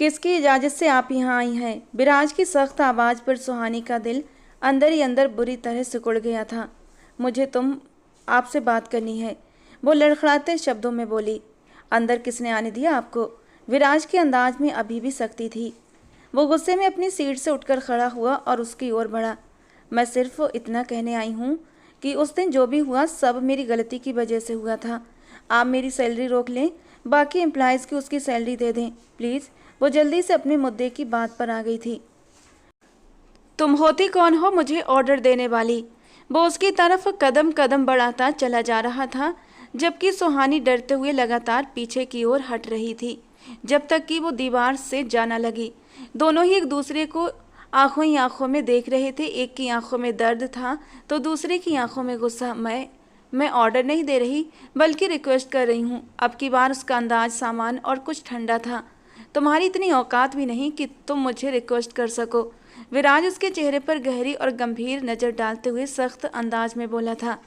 किसकी इजाज़त से आप यहाँ आई हैं? विराज की सख्त आवाज़ पर सुहानी का दिल अंदर ही अंदर बुरी तरह सिकुड़ गया था। मुझे आपसे बात करनी है, वो लड़खड़ाते शब्दों में बोली। अंदर किसने आने दिया आपको? विराज के अंदाज में अभी भी सख्ती थी। वो गुस्से में अपनी सीट से उठकर खड़ा हुआ और उसकी ओर बढ़ा। मैं सिर्फ इतना कहने आई हूँ कि उस दिन जो भी हुआ सब मेरी गलती की वजह से हुआ था। आप मेरी सैलरी रोक लें, बाकी एम्प्लॉयज़ की उसकी सैलरी दे दें प्लीज़। वो जल्दी से अपने मुद्दे की बात पर आ गई थी। तुम होती कौन हो मुझे ऑर्डर देने वाली? वो उसकी तरफ कदम कदम बढ़ाता चला जा रहा था, जबकि सुहानी डरते हुए लगातार पीछे की ओर हट रही थी, जब तक कि वो दीवार से जाना लगी। दोनों ही एक दूसरे को आंखों ही आंखों में देख रहे थे। एक की आंखों में दर्द था तो दूसरे की आंखों में गुस्सा। मैं ऑर्डर नहीं दे रही, बल्कि रिक्वेस्ट कर रही हूँ। अब की बार उसका अंदाज सामान्य और कुछ ठंडा था। तुम्हारी इतनी औकात भी नहीं कि तुम मुझे रिक्वेस्ट कर सको। विराज उसके चेहरे पर गहरी और गंभीर नज़र डालते हुए सख्त अंदाज में बोला था।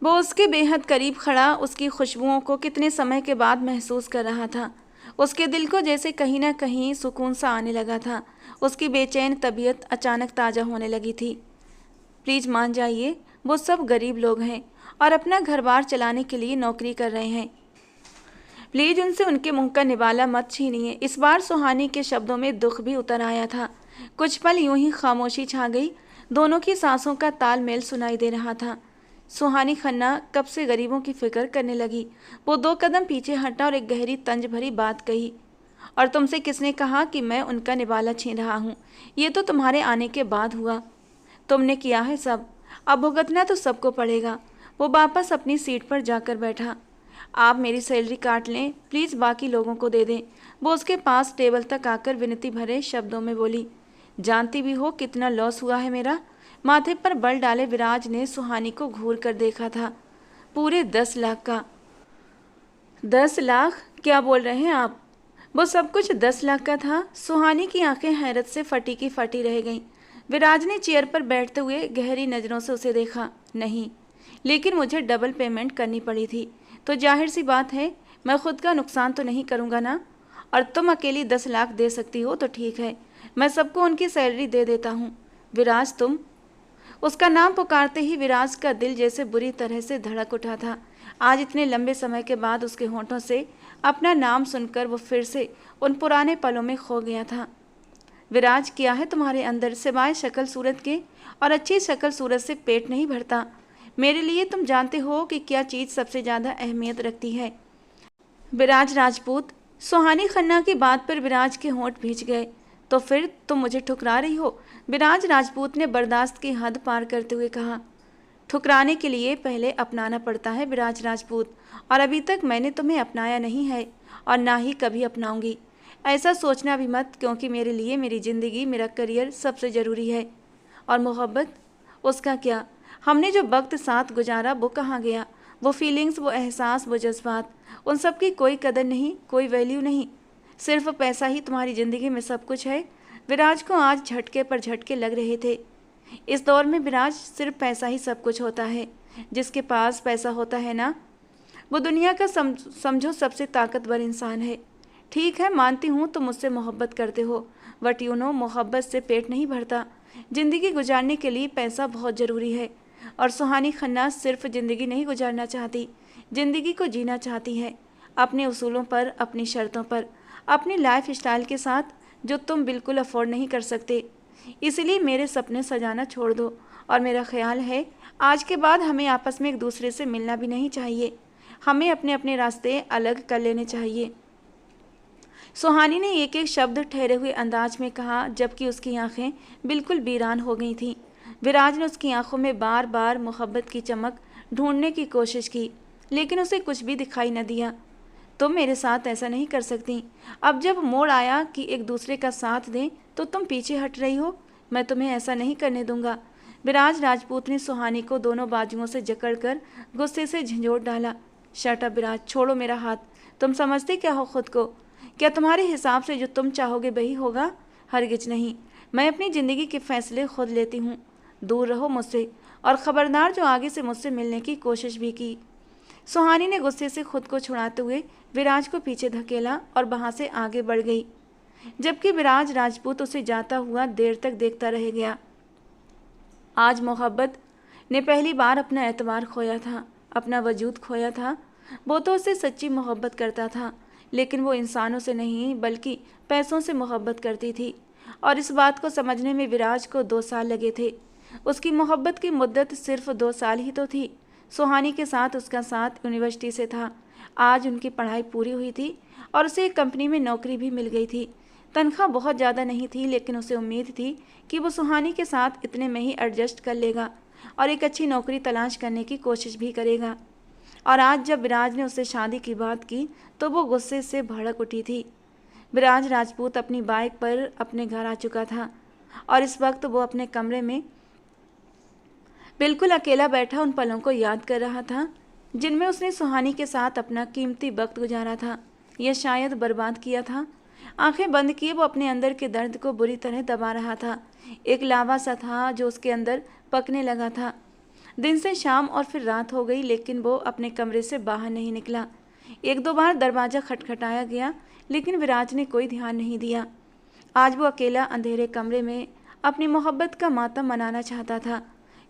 वो उसके बेहद करीब खड़ा उसकी खुशबुओं को कितने समय के बाद महसूस कर रहा था। उसके दिल को जैसे कहीं ना कहीं सुकून सा आने लगा था। उसकी बेचैन तबीयत अचानक ताज़ा होने लगी थी। प्लीज़ मान जाइए, वो सब गरीब लोग हैं और अपना घर बार चलाने के लिए नौकरी कर रहे हैं। प्लीज उनसे उनके मुंह का निवाला मत छीनिए। इस बार सुहानी के शब्दों में दुख भी उतर आया था। कुछ पल यूं ही खामोशी छा गई। दोनों की सांसों का तालमेल सुनाई दे रहा था। सुहानी खन्ना कब से गरीबों की फिक्र करने लगी। वो 2 कदम पीछे हटा और एक गहरी तंज भरी बात कही। और तुमसे किसने कहा कि मैं उनका निवाला छीन रहा हूँ? ये तो तुम्हारे आने के बाद हुआ। तुमने किया है सब, अब भुगतना तो सबको पड़ेगा। वो वापस अपनी सीट पर जाकर बैठा। आप मेरी सैलरी काट लें प्लीज़, बाकी लोगों को दे दें। वो उसके पास टेबल तक आकर विनती भरे शब्दों में बोली। जानती भी हो कितना लॉस हुआ है मेरा? माथे पर बल डाले विराज ने सुहानी को घूर कर देखा था। पूरे 10 लाख का। 10 लाख? क्या बोल रहे हैं आप? वो सब कुछ 10 लाख का था। सुहानी की आंखें हैरत से फटी की फटी रह गईं। विराज ने चेयर पर बैठते हुए गहरी नज़रों से उसे देखा। नहीं, लेकिन मुझे डबल पेमेंट करनी पड़ी थी, तो जाहिर सी बात है मैं खुद का नुकसान तो नहीं करूँगा ना। और तुम अकेली 10 लाख दे सकती हो तो ठीक है, मैं सबको उनकी सैलरी दे देता हूँ। विराज तुम। उसका नाम पुकारते ही विराज का दिल जैसे बुरी तरह से धड़क उठा था। आज इतने लंबे समय के बाद उसके होंठों से अपना नाम सुनकर वो फिर से उन पुराने पलों में खो गया था। विराज, क्या है तुम्हारे अंदर सिवाय शक्ल सूरत के? और अच्छी शक्ल सूरत से पेट नहीं भरता। मेरे लिए तुम जानते हो कि क्या चीज़ सबसे ज़्यादा अहमियत रखती है? विराज राजपूत। सुहानी खन्ना की बात पर विराज के होंठ भींच गए। तो फिर तुम मुझे ठुकरा रही हो? विराज राजपूत ने बर्दाश्त की हद पार करते हुए कहा। ठुकराने के लिए पहले अपनाना पड़ता है विराज राजपूत, और अभी तक मैंने तुम्हें अपनाया नहीं है और ना ही कभी अपनाऊंगी। ऐसा सोचना भी मत, क्योंकि मेरे लिए मेरी ज़िंदगी, मेरा करियर सबसे ज़रूरी है। और मोहब्बत, उसका क्या? हमने जो वक्त साथ गुजारा वो कहाँ गया? वो फीलिंग्स, वो एहसास, वो जज्बात, उन सब की कोई कदर नहीं, कोई वैल्यू नहीं। सिर्फ पैसा ही तुम्हारी ज़िंदगी में सब कुछ है। विराज को आज झटके पर झटके लग रहे थे। इस दौर में विराज, सिर्फ पैसा ही सब कुछ होता है। जिसके पास पैसा होता है ना, वो दुनिया का समझो सबसे ताकतवर इंसान है। ठीक है, मानती हूँ तुम मुझसे मोहब्बत करते हो, बट यू नो, मोहब्बत से पेट नहीं भरता। ज़िंदगी गुजारने के लिए पैसा बहुत ज़रूरी है। और सुहानी खन्ना सिर्फ ज़िंदगी नहीं गुजारना चाहती, ज़िंदगी को जीना चाहती है, अपने उसूलों पर, अपनी शर्तों पर, अपनी लाइफ स्टाइल के साथ, जो तुम बिल्कुल अफोर्ड नहीं कर सकते। इसलिए मेरे सपने सजाना छोड़ दो। और मेरा ख्याल है आज के बाद हमें आपस में एक दूसरे से मिलना भी नहीं चाहिए। हमें अपने अपने रास्ते अलग कर लेने चाहिए। सुहानी ने एक एक शब्द ठहरे हुए अंदाज में कहा, जबकि उसकी आंखें बिल्कुल वीरान हो गई थीं। विराज ने उसकी आंखों में बार बार मोहब्बत की चमक ढूंढने की कोशिश की, लेकिन उसे कुछ भी दिखाई न दिया। तुम मेरे साथ ऐसा नहीं कर सकती। अब जब मोड़ आया कि एक दूसरे का साथ दें, तो तुम पीछे हट रही हो। मैं तुम्हें ऐसा नहीं करने दूंगा। विराज राजपूत ने सुहानी को दोनों बाजुओं से जकड़कर गुस्से से झंझोड़ डाला। शट अप विराज, छोड़ो मेरा हाथ। तुम समझते क्या हो खुद को? क्या तुम्हारे हिसाब से जो तुम चाहोगे वही होगा? हरगिज नहीं। मैं अपनी ज़िंदगी के फैसले खुद लेती हूँ। दूर रहो मुझसे, और ख़बरदार जो आगे से मुझसे मिलने की कोशिश भी की। सुहानी ने गुस्से से खुद को छुड़ाते हुए विराज को पीछे धकेला और वहां से आगे बढ़ गई, जबकि विराज राजपूत उसे जाता हुआ देर तक देखता रह गया। आज मोहब्बत ने पहली बार अपना एतबार खोया था, अपना वजूद खोया था। वो तो उससे सच्ची मोहब्बत करता था, लेकिन वो इंसानों से नहीं बल्कि पैसों से मोहब्बत करती थी, और इस बात को समझने में विराज को 2 साल लगे थे। उसकी मोहब्बत की मुद्दत सिर्फ 2 साल ही तो थी। सुहानी के साथ उसका साथ यूनिवर्सिटी से था। आज उनकी पढ़ाई पूरी हुई थी और उसे एक कंपनी में नौकरी भी मिल गई थी। तनख्वाह बहुत ज़्यादा नहीं थी, लेकिन उसे उम्मीद थी कि वो सुहानी के साथ इतने में ही एडजस्ट कर लेगा और एक अच्छी नौकरी तलाश करने की कोशिश भी करेगा। और आज जब विराज ने उससे शादी की बात की तो वो गुस्से से भड़क उठी थी। विराज राजपूत अपनी बाइक पर अपने घर आ चुका था और इस वक्त वो अपने कमरे में बिल्कुल अकेला बैठा उन पलों को याद कर रहा था जिनमें उसने सुहानी के साथ अपना कीमती वक्त गुजारा था या शायद बर्बाद किया था। आंखें बंद किए वो अपने अंदर के दर्द को बुरी तरह दबा रहा था। एक लावा सा था जो उसके अंदर पकने लगा था। दिन से शाम और फिर रात हो गई, लेकिन वो अपने कमरे से बाहर नहीं निकला। 1-2 बार दरवाज़ा खटखटाया गया, लेकिन विराज ने कोई ध्यान नहीं दिया। आज वो अकेला अंधेरे कमरे में अपनी मोहब्बत का मातम मनाना चाहता था।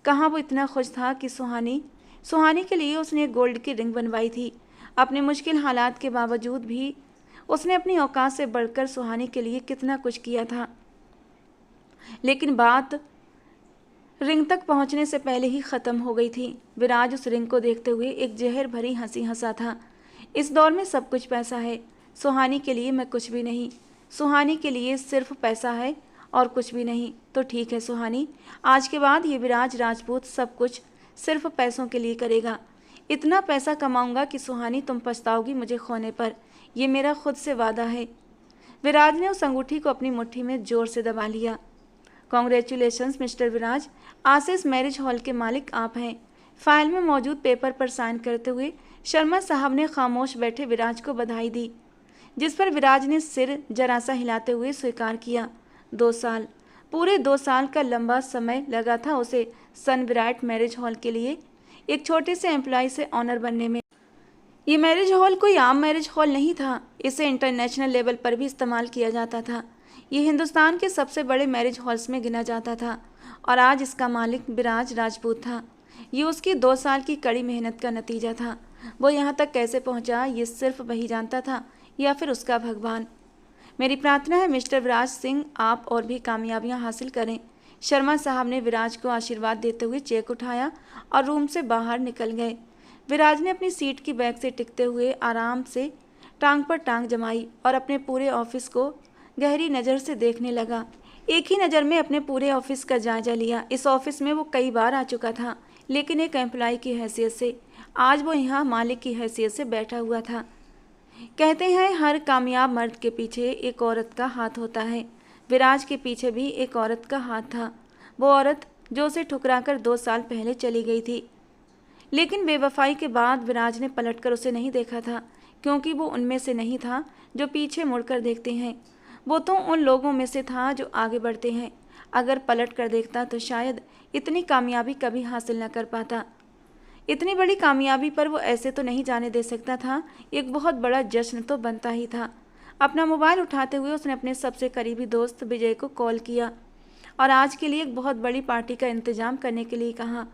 कहाँ वो इतना खुश था कि सुहानी के लिए उसने गोल्ड की रिंग बनवाई थी। अपने मुश्किल हालात के बावजूद भी उसने अपनी औकात से बढ़कर सुहानी के लिए कितना कुछ किया था, लेकिन बात रिंग तक पहुंचने से पहले ही ख़त्म हो गई थी। विराज उस रिंग को देखते हुए एक जहर भरी हंसी हंसा था। इस दौर में सब कुछ पैसा है। सुहानी के लिए मैं कुछ भी नहीं। सुहानी के लिए सिर्फ पैसा है और कुछ भी नहीं। तो ठीक है सुहानी, आज के बाद ये विराज राजपूत सब कुछ सिर्फ पैसों के लिए करेगा। इतना पैसा कमाऊंगा कि सुहानी तुम पछताओगी मुझे खोने पर। ये मेरा खुद से वादा है। विराज ने उस अंगूठी को अपनी मुट्ठी में जोर से दबा लिया। कॉन्ग्रेचुलेशंस मिस्टर विराज, आज से इस मैरिज हॉल के मालिक आप हैं। फाइल में मौजूद पेपर पर साइन करते हुए शर्मा साहब ने खामोश बैठे विराज को बधाई दी, जिस पर विराज ने सिर जरा सा हिलाते हुए स्वीकार किया। 2 साल, पूरे 2 साल का लंबा समय लगा था उसे सन विराट मैरिज हॉल के लिए एक छोटे से एम्प्लॉय से ऑनर बनने में। ये मैरिज हॉल कोई आम मैरिज हॉल नहीं था। इसे इंटरनेशनल लेवल पर भी इस्तेमाल किया जाता था। ये हिंदुस्तान के सबसे बड़े मैरिज हॉल्स में गिना जाता था और आज इसका मालिक विराज राजपूत था। ये उसकी 2 साल की कड़ी मेहनत का नतीजा था। वो यहाँ तक कैसे पहुँचा ये सिर्फ वही जानता था या फिर उसका भगवान। मेरी प्रार्थना है मिस्टर विराज सिंह, आप और भी कामयाबियाँ हासिल करें। शर्मा साहब ने विराज को आशीर्वाद देते हुए चेक उठाया और रूम से बाहर निकल गए। विराज ने अपनी सीट की बैक से टिकते हुए आराम से टांग पर टांग जमाई और अपने पूरे ऑफिस को गहरी नज़र से देखने लगा। एक ही नज़र में अपने पूरे ऑफिस का जायजा लिया। इस ऑफिस में वो कई बार आ चुका था, लेकिन एक एम्प्लॉय की हैसियत से। आज वो यहाँ मालिक की हैसियत से बैठा हुआ था। कहते हैं हर कामयाब मर्द के पीछे एक औरत का हाथ होता है। विराज के पीछे भी एक औरत का हाथ था। वो औरत जो उसे ठुकराकर 2 साल पहले चली गई थी, लेकिन बेवफाई के बाद विराज ने पलटकर उसे नहीं देखा था, क्योंकि वो उनमें से नहीं था जो पीछे मुड़कर देखते हैं। वो तो उन लोगों में से था जो आगे बढ़ते हैं। अगर पलट कर देखता तो शायद इतनी कामयाबी कभी हासिल न कर पाता। इतनी बड़ी कामयाबी पर वो ऐसे तो नहीं जाने दे सकता था। एक बहुत बड़ा जश्न तो बनता ही था। अपना मोबाइल उठाते हुए उसने अपने सबसे करीबी दोस्त विजय को कॉल किया और आज के लिए एक बहुत बड़ी पार्टी का इंतजाम करने के लिए कहा।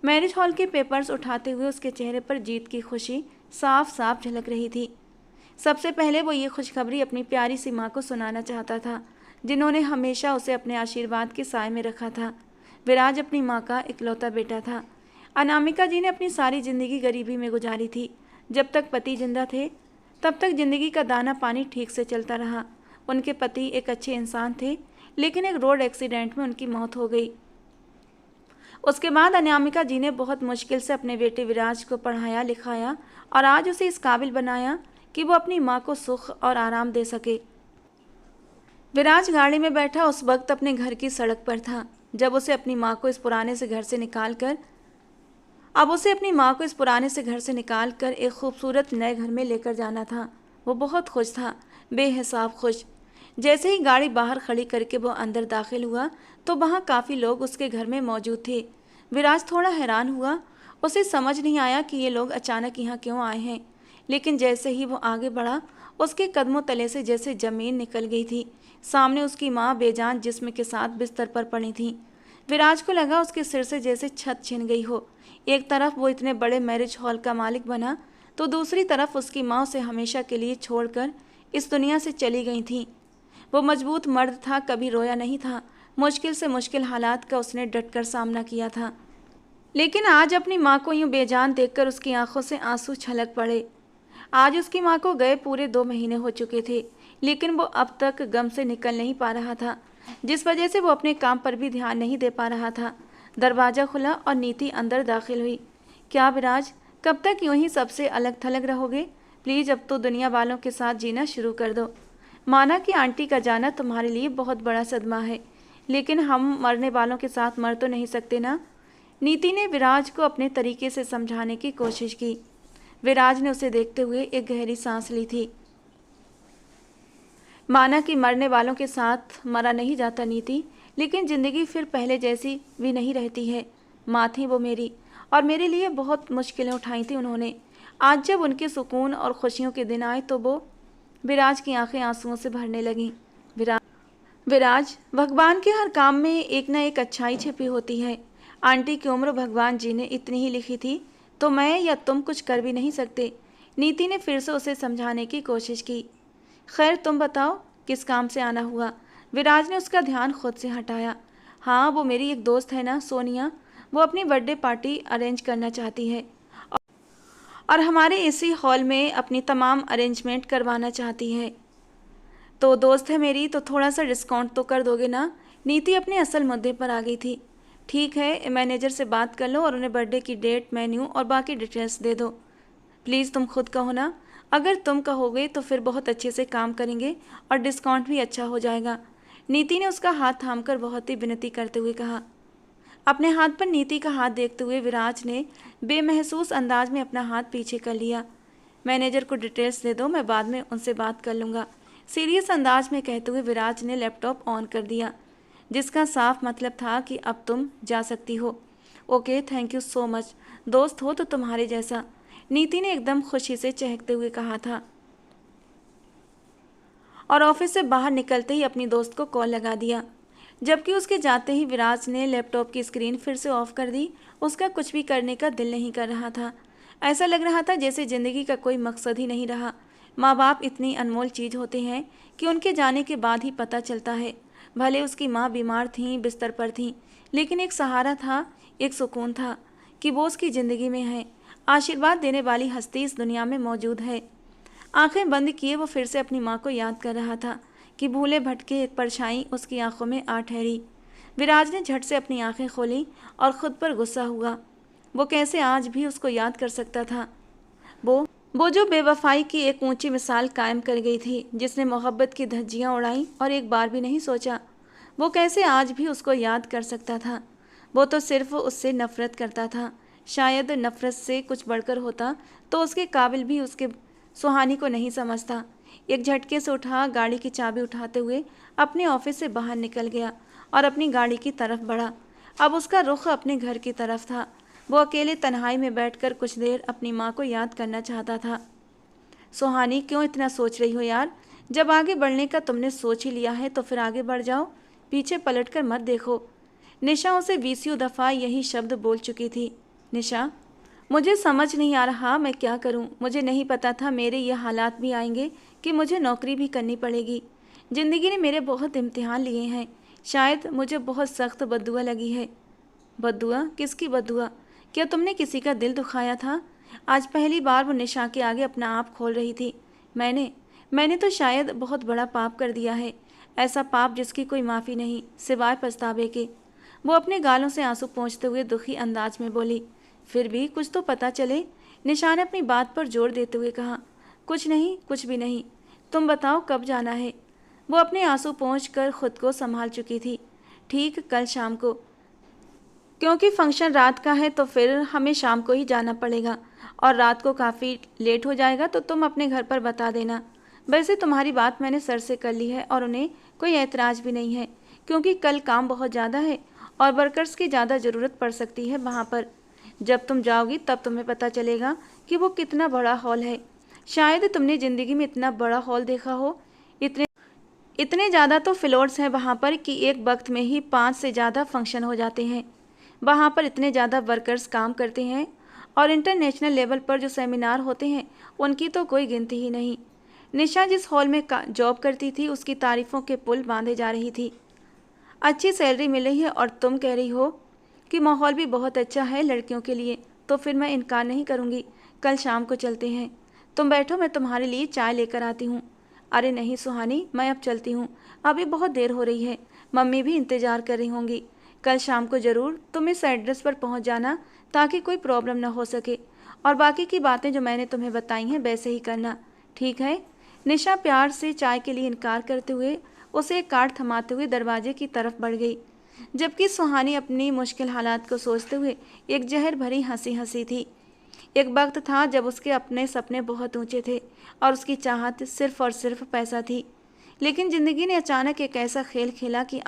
मैरिज हॉल के पेपर्स उठाते हुए उसके चेहरे पर जीत की खुशी साफ साफ झलक रही थी। सबसे पहले वो ये खुशखबरी अपनी प्यारी सी माँ को सुनाना चाहता था, जिन्होंने हमेशा उसे अपने आशीर्वाद के साए में रखा था। विराज अपनी माँ का इकलौता बेटा था। अनामिका जी ने अपनी सारी ज़िंदगी गरीबी में गुजारी थी। जब तक पति जिंदा थे तब तक ज़िंदगी का दाना पानी ठीक से चलता रहा। उनके पति एक अच्छे इंसान थे, लेकिन एक रोड एक्सीडेंट में उनकी मौत हो गई। उसके बाद अनामिका जी ने बहुत मुश्किल से अपने बेटे विराज को पढ़ाया लिखाया और आज उसे इस काबिल बनाया कि वो अपनी माँ को सुख और आराम दे सके। विराज गाड़ी में बैठा उस वक्त अपने घर की सड़क पर था, जब उसे अपनी माँ को इस पुराने से घर से निकाल कर एक खूबसूरत नए घर में लेकर जाना था। वो बहुत खुश था, बेहिसाब खुश। जैसे ही गाड़ी बाहर खड़ी करके वो अंदर दाखिल हुआ तो वहाँ काफ़ी लोग उसके घर में मौजूद थे। विराज थोड़ा हैरान हुआ। उसे समझ नहीं आया कि ये लोग अचानक यहाँ क्यों आए हैं, लेकिन जैसे ही वो आगे बढ़ा उसके कदमों तले से जैसे जमीन निकल गई थी। सामने उसकी माँ बेजान जिस्म के साथ बिस्तर पर पड़ी थी। विराज को लगा उसके सिर से जैसे छत छिन गई हो। एक तरफ वो इतने बड़े मैरिज हॉल का मालिक बना, तो दूसरी तरफ उसकी माँ उसे हमेशा के लिए छोड़कर इस दुनिया से चली गई थी। वो मजबूत मर्द था, कभी रोया नहीं था। मुश्किल से मुश्किल हालात का उसने डटकर सामना किया था, लेकिन आज अपनी माँ को यूं बेजान देखकर उसकी आंखों से आंसू छलक पड़े। आज उसकी माँ को गए पूरे 2 महीने हो चुके थे, लेकिन वो अब तक गम से निकल नहीं पा रहा था, जिस वजह से वो अपने काम पर भी ध्यान नहीं दे पा रहा था। दरवाज़ा खुला और नीति अंदर दाखिल हुई। क्या विराज, कब तक यूं ही सबसे अलग थलग रहोगे? प्लीज़ अब तो दुनिया वालों के साथ जीना शुरू कर दो। माना कि आंटी का जाना तुम्हारे लिए बहुत बड़ा सदमा है, लेकिन हम मरने वालों के साथ मर तो नहीं सकते ना। नीति ने विराज को अपने तरीके से समझाने की कोशिश की। विराज ने उसे देखते हुए एक गहरी सांस ली थी। माना कि मरने वालों के साथ मरा नहीं जाता नीति, लेकिन ज़िंदगी फिर पहले जैसी भी नहीं रहती है। माँ थी वो मेरी, और मेरे लिए बहुत मुश्किलें उठाई थी उन्होंने। आज जब उनके सुकून और खुशियों के दिन आए तो वो विराज की आंखें आंसुओं से भरने लगीं। विराज, भगवान के हर काम में एक न एक अच्छाई छिपी होती है। आंटी की उम्र भगवान जी ने इतनी ही लिखी थी, तो मैं या तुम कुछ कर भी नहीं सकते। नीति ने फिर से उसे समझाने की कोशिश की। खैर तुम बताओ, किस काम से आना हुआ? विराज ने उसका ध्यान खुद से हटाया। हाँ, वो मेरी एक दोस्त है ना, सोनिया, वो अपनी बर्थडे पार्टी अरेंज करना चाहती है और हमारे इसी हॉल में अपनी तमाम अरेंजमेंट करवाना चाहती है। तो दोस्त है मेरी, तो थोड़ा सा डिस्काउंट तो कर दोगे ना? नीति अपने असल मुद्दे पर आ गई थी। ठीक है, मैनेजर से बात कर लो और उन्हें बर्थडे की डेट, मेन्यू और बाकी डिटेल्स दे दो। प्लीज़ तुम खुद कहो ना। अगर तुम कहोगे तो फिर बहुत अच्छे से काम करेंगे और डिस्काउंट भी अच्छा हो जाएगा। नीति ने उसका हाथ थामकर बहुत ही विनती करते हुए कहा। अपने हाथ पर नीति का हाथ देखते हुए विराज ने बेमहसूस अंदाज में अपना हाथ पीछे कर लिया। मैनेजर को डिटेल्स दे दो, मैं बाद में उनसे बात कर लूँगा, सीरियस अंदाज में कहते हुए विराज ने लैपटॉप ऑन कर दिया, जिसका साफ मतलब था कि अब तुम जा सकती हो। Okay, thank you so much. दोस्त हो तो तुम्हारे जैसा, नीति ने एकदम खुशी से चहकते हुए कहा था और ऑफिस से बाहर निकलते ही अपनी दोस्त को कॉल लगा दिया। जबकि उसके जाते ही विराज ने लैपटॉप की स्क्रीन फिर से ऑफ कर दी। उसका कुछ भी करने का दिल नहीं कर रहा था। ऐसा लग रहा था जैसे ज़िंदगी का कोई मकसद ही नहीं रहा। माँ बाप इतनी अनमोल चीज़ होते हैं कि उनके जाने के बाद ही पता चलता है। भले उसकी माँ बीमार थीं, बिस्तर पर थीं, लेकिन एक सहारा था, एक सुकून था कि वो उसकी ज़िंदगी में है। आशीर्वाद देने वाली हस्ती इस दुनिया में मौजूद है। आंखें बंद किए वो फिर से अपनी माँ को याद कर रहा था कि भूले भटके एक परछाई उसकी आंखों में आ ठहरी। विराज ने झट से अपनी आंखें खोली और खुद पर गुस्सा हुआ। वो कैसे आज भी उसको याद कर सकता था? वो जो बेवफाई की एक ऊंची मिसाल कायम कर गई थी, जिसने मोहब्बत की धज्जियाँ उड़ाई और एक बार भी नहीं सोचा। वो कैसे आज भी उसको याद कर सकता था? वो तो सिर्फ उससे नफरत करता था। शायद नफरत से कुछ बढ़कर होता तो उसके काबिल भी उसके सुहानी को नहीं समझता। एक झटके से उठा गाड़ी की चाबी उठाते हुए अपने ऑफिस से बाहर निकल गया और अपनी गाड़ी की तरफ बढ़ा। अब उसका रुख अपने घर की तरफ था। वो अकेले तन्हाई में बैठकर कुछ देर अपनी माँ को याद करना चाहता था। सुहानी, क्यों इतना सोच रही हो यार? जब आगे बढ़ने का तुमने सोच ही लिया है तो फिर आगे बढ़ जाओ, पीछे पलटकर मत देखो। निशा उसे 20 दफ़ा यही शब्द बोल चुकी थी। निशा, मुझे समझ नहीं आ रहा मैं क्या करूं। मुझे नहीं पता था मेरे ये हालात भी आएंगे कि मुझे नौकरी भी करनी पड़ेगी। ज़िंदगी ने मेरे बहुत इम्तिहान लिए हैं। शायद मुझे बहुत सख्त बद्दुआ लगी है। बद्दुआ? किसकी बद्दुआ? क्या तुमने किसी का दिल दुखाया था? आज पहली बार वो निशा के आगे अपना आप खोल रही थी। मैंने तो शायद बहुत बड़ा पाप कर दिया है, ऐसा पाप जिसकी कोई माफ़ी नहीं सिवाय पछतावे के। वो अपने गालों से आंसू पोंछते हुए दुखी अंदाज में बोली। फिर भी कुछ तो पता चले, निशा ने अपनी बात पर जोर देते हुए कहा। कुछ नहीं, कुछ भी नहीं। तुम बताओ कब जाना है? वो अपने आंसू पोंछ कर खुद को संभाल चुकी थी। ठीक कल शाम को, क्योंकि फंक्शन रात का है तो फिर हमें शाम को ही जाना पड़ेगा और रात को काफ़ी लेट हो जाएगा तो तुम अपने घर पर बता देना। वैसे तुम्हारी बात मैंने सर से कर ली है और उन्हें कोई ऐतराज़ भी नहीं है, क्योंकि कल काम बहुत ज़्यादा है और वर्कर्स की ज़्यादा ज़रूरत पड़ सकती है वहाँ पर। जब तुम जाओगी तब तुम्हें पता चलेगा कि वो कितना बड़ा हॉल है। शायद तुमने ज़िंदगी में इतना बड़ा हॉल देखा हो। इतने इतने ज़्यादा तो फ्लोर्स हैं वहाँ पर कि एक वक्त में ही 5 से ज़्यादा फंक्शन हो जाते हैं। वहाँ पर इतने ज़्यादा वर्कर्स काम करते हैं और इंटरनेशनल लेवल पर जो सेमिनार होते हैं उनकी तो कोई गिनती ही नहीं। निशा जिस हॉल में जॉब करती थी उसकी तारीफ़ों के पुल बांधे जा रही थी। अच्छी सैलरी मिल रही है और तुम कह रही हो कि माहौल भी बहुत अच्छा है लड़कियों के लिए, तो फिर मैं इनकार नहीं करूँगी। कल शाम को चलते हैं। तुम बैठो, मैं तुम्हारे लिए चाय लेकर आती हूँ। अरे नहीं सुहानी, मैं अब चलती हूँ, अभी बहुत देर हो रही है, मम्मी भी इंतज़ार कर रही होंगी। कल शाम को ज़रूर तुम इस एड्रेस पर पहुँच जाना ताकि कोई प्रॉब्लम ना हो सके, और बाकी की बातें जो मैंने तुम्हें बताई हैं वैसे ही करना, ठीक है। निशा प्यार से चाय के लिए इनकार करते हुए उसे एक कार्ड थमाते हुए दरवाजे की तरफ बढ़ गई, जबकि सुहानी अपनी मुश्किल हालात को सोचते हुए एक जहर भरी हंसी हंसी थी। एक वक्त था जब उसके अपने सपने बहुत ऊंचे थे और उसकी चाहत सिर्फ और सिर्फ पैसा थी, लेकिन ज़िंदगी ने अचानक एक ऐसा खेल खेला कि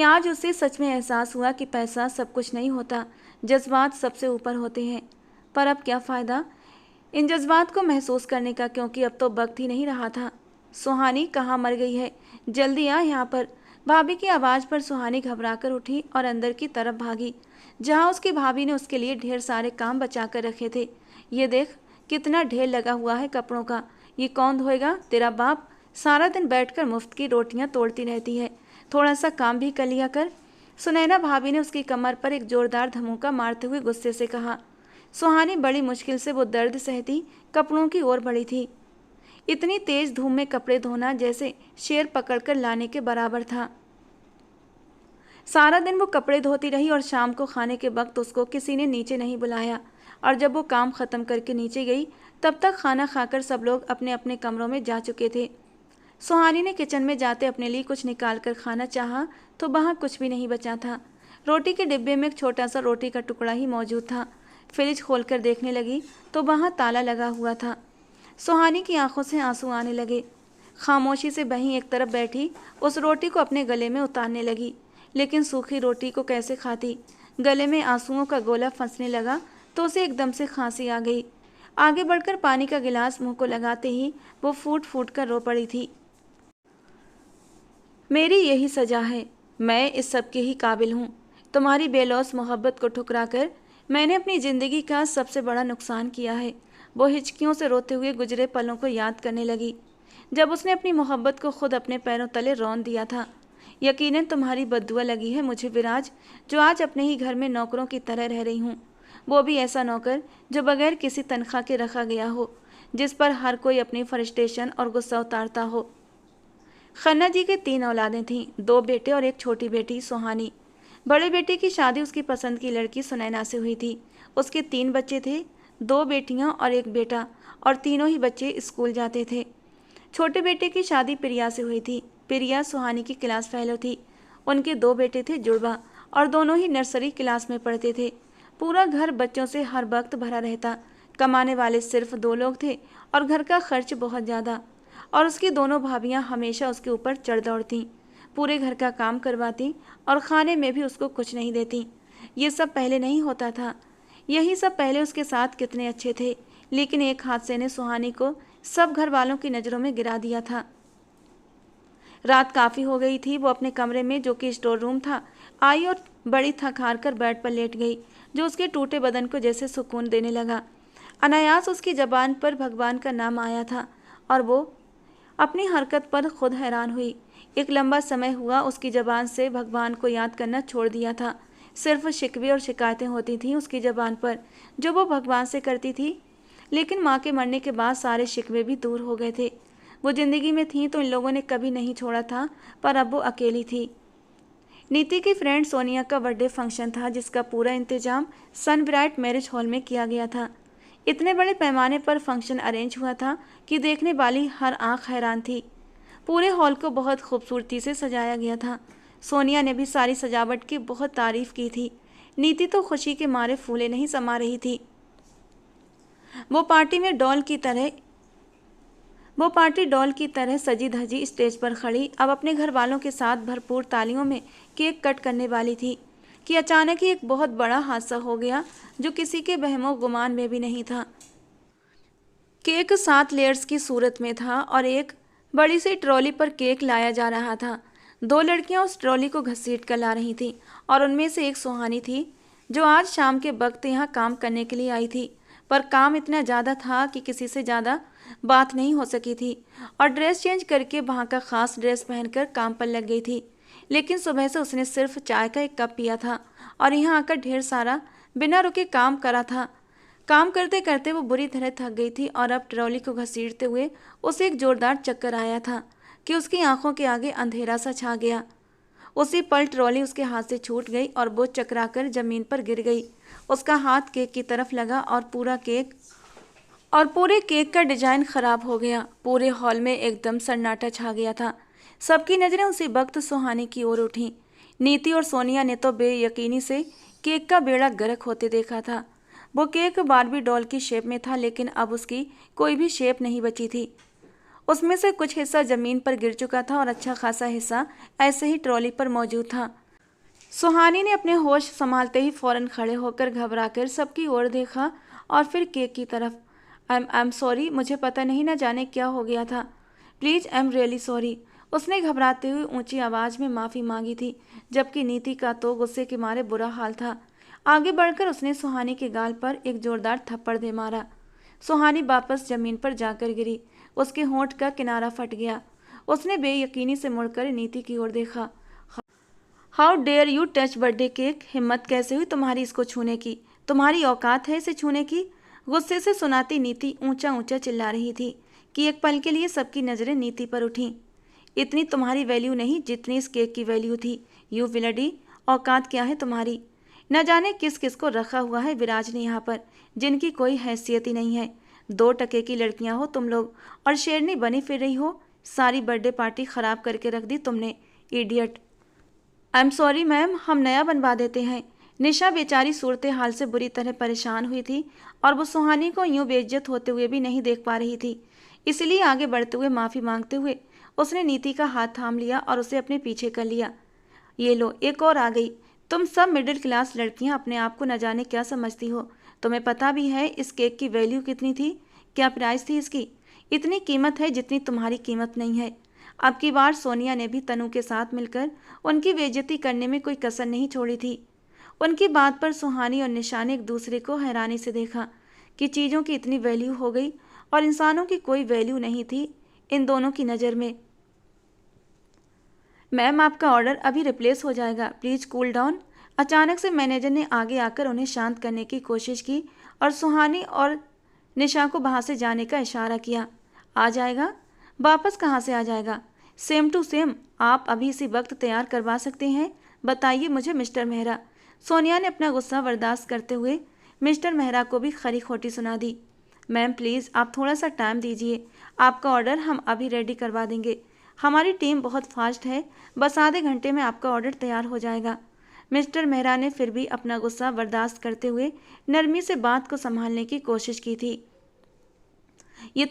आज उसे सच में एहसास हुआ कि पैसा सब कुछ नहीं होता, जज्बात सबसे ऊपर होते हैं। पर अब क्या फ़ायदा इन जज्बात को महसूस करने का, क्योंकि अब तो वक्त ही नहीं रहा था। सुहानी कहाँ मर गई है, जल्दी आ यहाँ पर। भाभी की आवाज़ पर सुहानी घबराकर उठी और अंदर की तरफ भागी, जहाँ उसकी भाभी ने उसके लिए ढेर सारे काम बचा कर रखे थे। ये देख कितना ढेर लगा हुआ है कपड़ों का, ये कौन धोएगा? तेरा बाप सारा दिन बैठकर मुफ्त की रोटियां तोड़ती रहती है, थोड़ा सा काम भी कर लिया कर। सुनैना भाभी ने उसकी कमर पर एक जोरदार धमूका मारते हुए गुस्से से कहा। सुहानी बड़ी मुश्किल से वो दर्द सहती कपड़ों की ओर बढ़ी थी। इतनी तेज धूम में कपड़े धोना जैसे शेर पकड़कर लाने के बराबर था। सारा दिन वो कपड़े धोती रही और शाम को खाने के वक्त उसको किसी ने नीचे नहीं बुलाया, और जब वो काम ख़त्म करके नीचे गई तब तक खाना खाकर सब लोग अपने अपने कमरों में जा चुके थे। सुहानी ने किचन में जाते अपने लिए कुछ निकाल कर खाना चाहा तो वहाँ कुछ भी नहीं बचा था। रोटी के डिब्बे में एक छोटा सा रोटी का टुकड़ा ही मौजूद था। फ्रिज खोलकर देखने लगी तो वहाँ ताला लगा हुआ था। सुहानी की आंखों से आंसू आने लगे। खामोशी से बही एक तरफ बैठी उस रोटी को अपने गले में उतारने लगी, लेकिन सूखी रोटी को कैसे खाती। गले में आंसुओं का गोला फंसने लगा तो उसे एकदम से खांसी आ गई। आगे बढ़कर पानी का गिलास मुंह को लगाते ही वो फूट फूट कर रो पड़ी थी। मेरी यही सजा है, मैं इस सब के ही काबिल हूँ। तुम्हारी बेलौस मोहब्बत को ठुकराकर मैंने अपनी ज़िंदगी का सबसे बड़ा नुकसान किया है। वो हिचकियों से रोते हुए गुजरे पलों को याद करने लगी, जब उसने अपनी मोहब्बत को खुद अपने पैरों तले रौंद दिया था। यकीनन तुम्हारी बद्दुआ लगी है मुझे विराज, जो आज अपने ही घर में नौकरों की तरह रह रही हूँ, वो भी ऐसा नौकर जो बगैर किसी तनख्वाह के रखा गया हो, जिस पर हर कोई अपनी फ्रस्ट्रेशन और गुस्सा उतारता हो। खन्ना जी के 3 औलादें थीं, 2 बेटे और एक छोटी बेटी सुहानी। बड़े बेटे की शादी उसकी पसंद की लड़की सुनैना से हुई थी। उसके 3 बच्चे थे, 2 बेटियां और एक बेटा, और तीनों ही बच्चे स्कूल जाते थे। छोटे बेटे की शादी प्रिया से हुई थी। प्रिया सुहानी की क्लास फेलो थी। उनके 2 बेटे थे जुड़वा, और दोनों ही नर्सरी क्लास में पढ़ते थे। पूरा घर बच्चों से हर वक्त भरा रहता। कमाने वाले सिर्फ 2 लोग थे और घर का खर्च बहुत ज़्यादा, और उसकी दोनों भाभियां हमेशा उसके ऊपर चढ़ दौड़ती, पूरे घर का काम करवाती और खाने में भी उसको कुछ नहीं देती। ये सब पहले नहीं होता था। यही सब पहले उसके साथ कितने अच्छे थे, लेकिन एक हादसे ने सुहानी को सब घर वालों की नज़रों में गिरा दिया था। रात काफ़ी हो गई थी। वो अपने कमरे में, जो कि स्टोर रूम था, आई और बड़ी थक हार कर बेड पर लेट गई, जो उसके टूटे बदन को जैसे सुकून देने लगा। अनायास उसकी ज़बान पर भगवान का नाम आया था और वो अपनी हरकत पर खुद हैरान हुई। एक लंबा समय हुआ उसकी ज़बान से भगवान को याद करना छोड़ दिया था। सिर्फ शिकवे और शिकायतें होती थीं उसकी ज़बान पर, जो वो भगवान से करती थी। लेकिन माँ के मरने के बाद सारे शिकवे भी दूर हो गए थे। वो ज़िंदगी में थी तो इन लोगों ने कभी नहीं छोड़ा था, पर अब वो अकेली थी। नीति की फ्रेंड सोनिया का बर्थडे फंक्शन था, जिसका पूरा इंतजाम सनब्राइट मैरिज हॉल में किया गया था। इतने बड़े पैमाने पर फंक्शन अरेंज हुआ था कि देखने वाली हर आंख हैरान थी। पूरे हॉल को बहुत खूबसूरती से सजाया गया था। सोनिया ने भी सारी सजावट की बहुत तारीफ की थी। नीति तो खुशी के मारे फूले नहीं समा रही थी। वो पार्टी डॉल की तरह सजी धजी स्टेज पर खड़ी अब अपने घर वालों के साथ भरपूर तालियों में केक कट करने वाली थी। कि अचानक ही एक बहुत बड़ा हादसा हो गया जो किसी के वहमो गुमान में भी नहीं था। केक 7 लेयर्स की सूरत में था और एक बड़ी सी ट्रॉली पर केक लाया जा रहा था। 2 लड़कियां उस ट्रॉली को घसीट कर ला रही थीं और उनमें से एक सुहानी थी जो आज शाम के वक्त यहाँ काम करने के लिए आई थी। पर काम इतना ज़्यादा था कि किसी से ज़्यादा बात नहीं हो सकी थी और ड्रेस चेंज करके वहाँ का ख़ास ड्रेस पहनकर काम पर लग गई थी। लेकिन सुबह से उसने सिर्फ चाय का 1 कप पिया था और यहाँ आकर ढेर सारा बिना रुके काम करा था। काम करते करते वो बुरी तरह थक गई थी और अब ट्रॉली को घसीटते हुए उसे एक जोरदार चक्कर आया था कि उसकी आंखों के आगे अंधेरा सा छा गया। उसी पल ट्रॉली उसके हाथ से छूट गई और वो चकराकर जमीन पर गिर गई। उसका हाथ केक की तरफ लगा और पूरे केक का डिजाइन खराब हो गया। पूरे हॉल में एकदम सन्नाटा छा गया था। सबकी नजरें उसी वक्त सुहानी की ओर उठी। नीति और सोनिया ने तो बेयकीनी से केक का बेड़ा गर्क होते देखा था। वो केक बारबी डॉल की शेप में था, लेकिन अब उसकी कोई भी शेप नहीं बची थी। उसमें से कुछ हिस्सा जमीन पर गिर चुका था और अच्छा खासा हिस्सा ऐसे ही ट्रॉली पर मौजूद था। सुहानी ने अपने होश संभालते ही फौरन खड़े होकर घबराकर सबकी ओर देखा और फिर केक की तरफ। आई एम सॉरी, मुझे पता नहीं, न जाने क्या हो गया था। Please, I am really sorry. उसने घबराते हुए ऊंची आवाज़ में माफ़ी मांगी थी, जबकि नीति का तो गुस्से के मारे बुरा हाल था। आगे बढ़कर उसने सुहानी के गाल पर एक जोरदार थप्पड़ दे मारा। सुहानी वापस जमीन पर जाकर गिरी। उसके होंठ का किनारा फट गया। उसने बेयकीनी से मुड़कर नीति की ओर देखा। How dare you touch birthday cake, हिम्मत कैसे हुई तुम्हारी इसको छूने की? तुम्हारी औकात है इसे छूने की? गुस्से से सुनाती नीति ऊंचा ऊंचा चिल्ला रही थी कि एक पल के लिए सबकी नज़रें नीति पर उठीं। इतनी तुम्हारी वैल्यू नहीं जितनी इस केक की वैल्यू थी। यू विलडी, औकात क्या है तुम्हारी? न जाने किस किस को रखा हुआ है विराज ने यहाँ पर, जिनकी कोई हैसियत ही नहीं है। 2 टके की लड़कियाँ हो तुम लोग और शेरनी बनी फिर रही हो। सारी बर्थडे पार्टी ख़राब करके रख दी तुमने, idiot. I am sorry ma'am, हम नया बनवा देते हैं। निशा बेचारी सूरत हाल से बुरी तरह परेशान हुई थी और वो सुहानी को यूं बेइज्जत होते हुए भी नहीं देख पा रही थी। इसलिए आगे बढ़ते हुए माफ़ी मांगते हुए उसने नीति का हाथ थाम लिया और उसे अपने पीछे कर लिया। ये लो, एक और आ गई। तुम सब मिडिल क्लास लड़कियां अपने आप को न जाने क्या समझती हो। तुम्हें पता भी है इस केक की वैल्यू कितनी थी? क्या प्राइस थी इसकी? इतनी कीमत है जितनी तुम्हारी कीमत नहीं है। अब की बार सोनिया ने भी तनु के साथ मिलकर उनकी बेइज्जती करने में कोई कसर नहीं छोड़ी थी। उनकी बात पर सुहानी और निशा ने एक दूसरे को हैरानी से देखा कि चीज़ों की इतनी वैल्यू हो गई और इंसानों की कोई वैल्यू नहीं थी इन दोनों की नज़र में। मैम, आपका ऑर्डर अभी रिप्लेस हो जाएगा, प्लीज़ कूल डाउन। अचानक से मैनेजर ने आगे आकर उन्हें शांत करने की कोशिश की और सुहानी और निशा को वहाँ से जाने का इशारा किया। आ जाएगा? वापस कहाँ से आ जाएगा? Same to same. आप अभी इसी वक्त तैयार करवा सकते हैं? बताइए मुझे मिस्टर मेहरा। सोनिया ने अपना गुस्सा बर्दाश्त करते हुए मिस्टर मेहरा को भी खरी खोटी सुना दी। मैम प्लीज़, आप थोड़ा सा टाइम दीजिए, आपका ऑर्डर हम अभी रेडी करवा देंगे। हमारी टीम बहुत फास्ट है, बस आधे घंटे में आपका ऑर्डर तैयार हो जाएगा। मिस्टर मेहरा ने फिर भी अपना गुस्सा बर्दाश्त करते हुए नरमी से बात को संभालने की कोशिश की थी। ये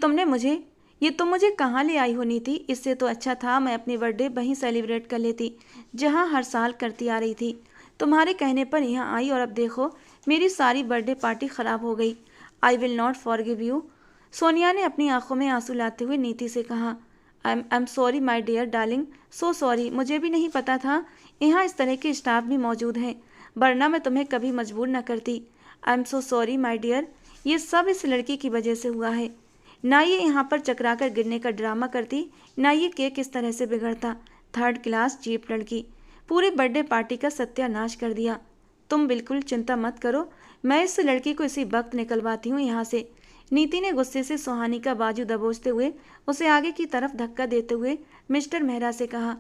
तुम मुझे कहाँ ले आई हो नीति? इससे तो अच्छा था मैं अपनी बर्थडे वहीं सेलिब्रेट कर लेती जहाँ हर साल करती आ रही थी। तुम्हारे कहने पर यहाँ आई और अब देखो मेरी सारी बर्थडे पार्टी ख़राब हो गई। I will not forgive you. Sonia ने अपनी आंखों में आंसू लाते हुए नीति से कहा। I am sorry my dear darling, so sorry. मुझे भी नहीं पता था यहाँ इस तरह के स्टाफ भी मौजूद हैं, वरना मैं तुम्हें कभी मजबूर न करती। I am so sorry my dear. ये सब इस लड़की की वजह से हुआ है। ना ये यहाँ पर चकरा कर गिरने का ड्रामा करती, ना ये केक इस तरह से बिगड़ता। 3rd क्लास चीप लड़की, पूरे बर्थडे पार्टी का सत्यानाश कर दिया। तुम बिल्कुल चिंता मत करो, मैं इस लड़की को इसी वक्त निकलवाती हूँ यहाँ से। नीति ने गुस्से से सुहानी का बाजू दबोचते हुए उसे आगे की तरफ धक्का देते हुए मिस्टर मेहरा से कहा।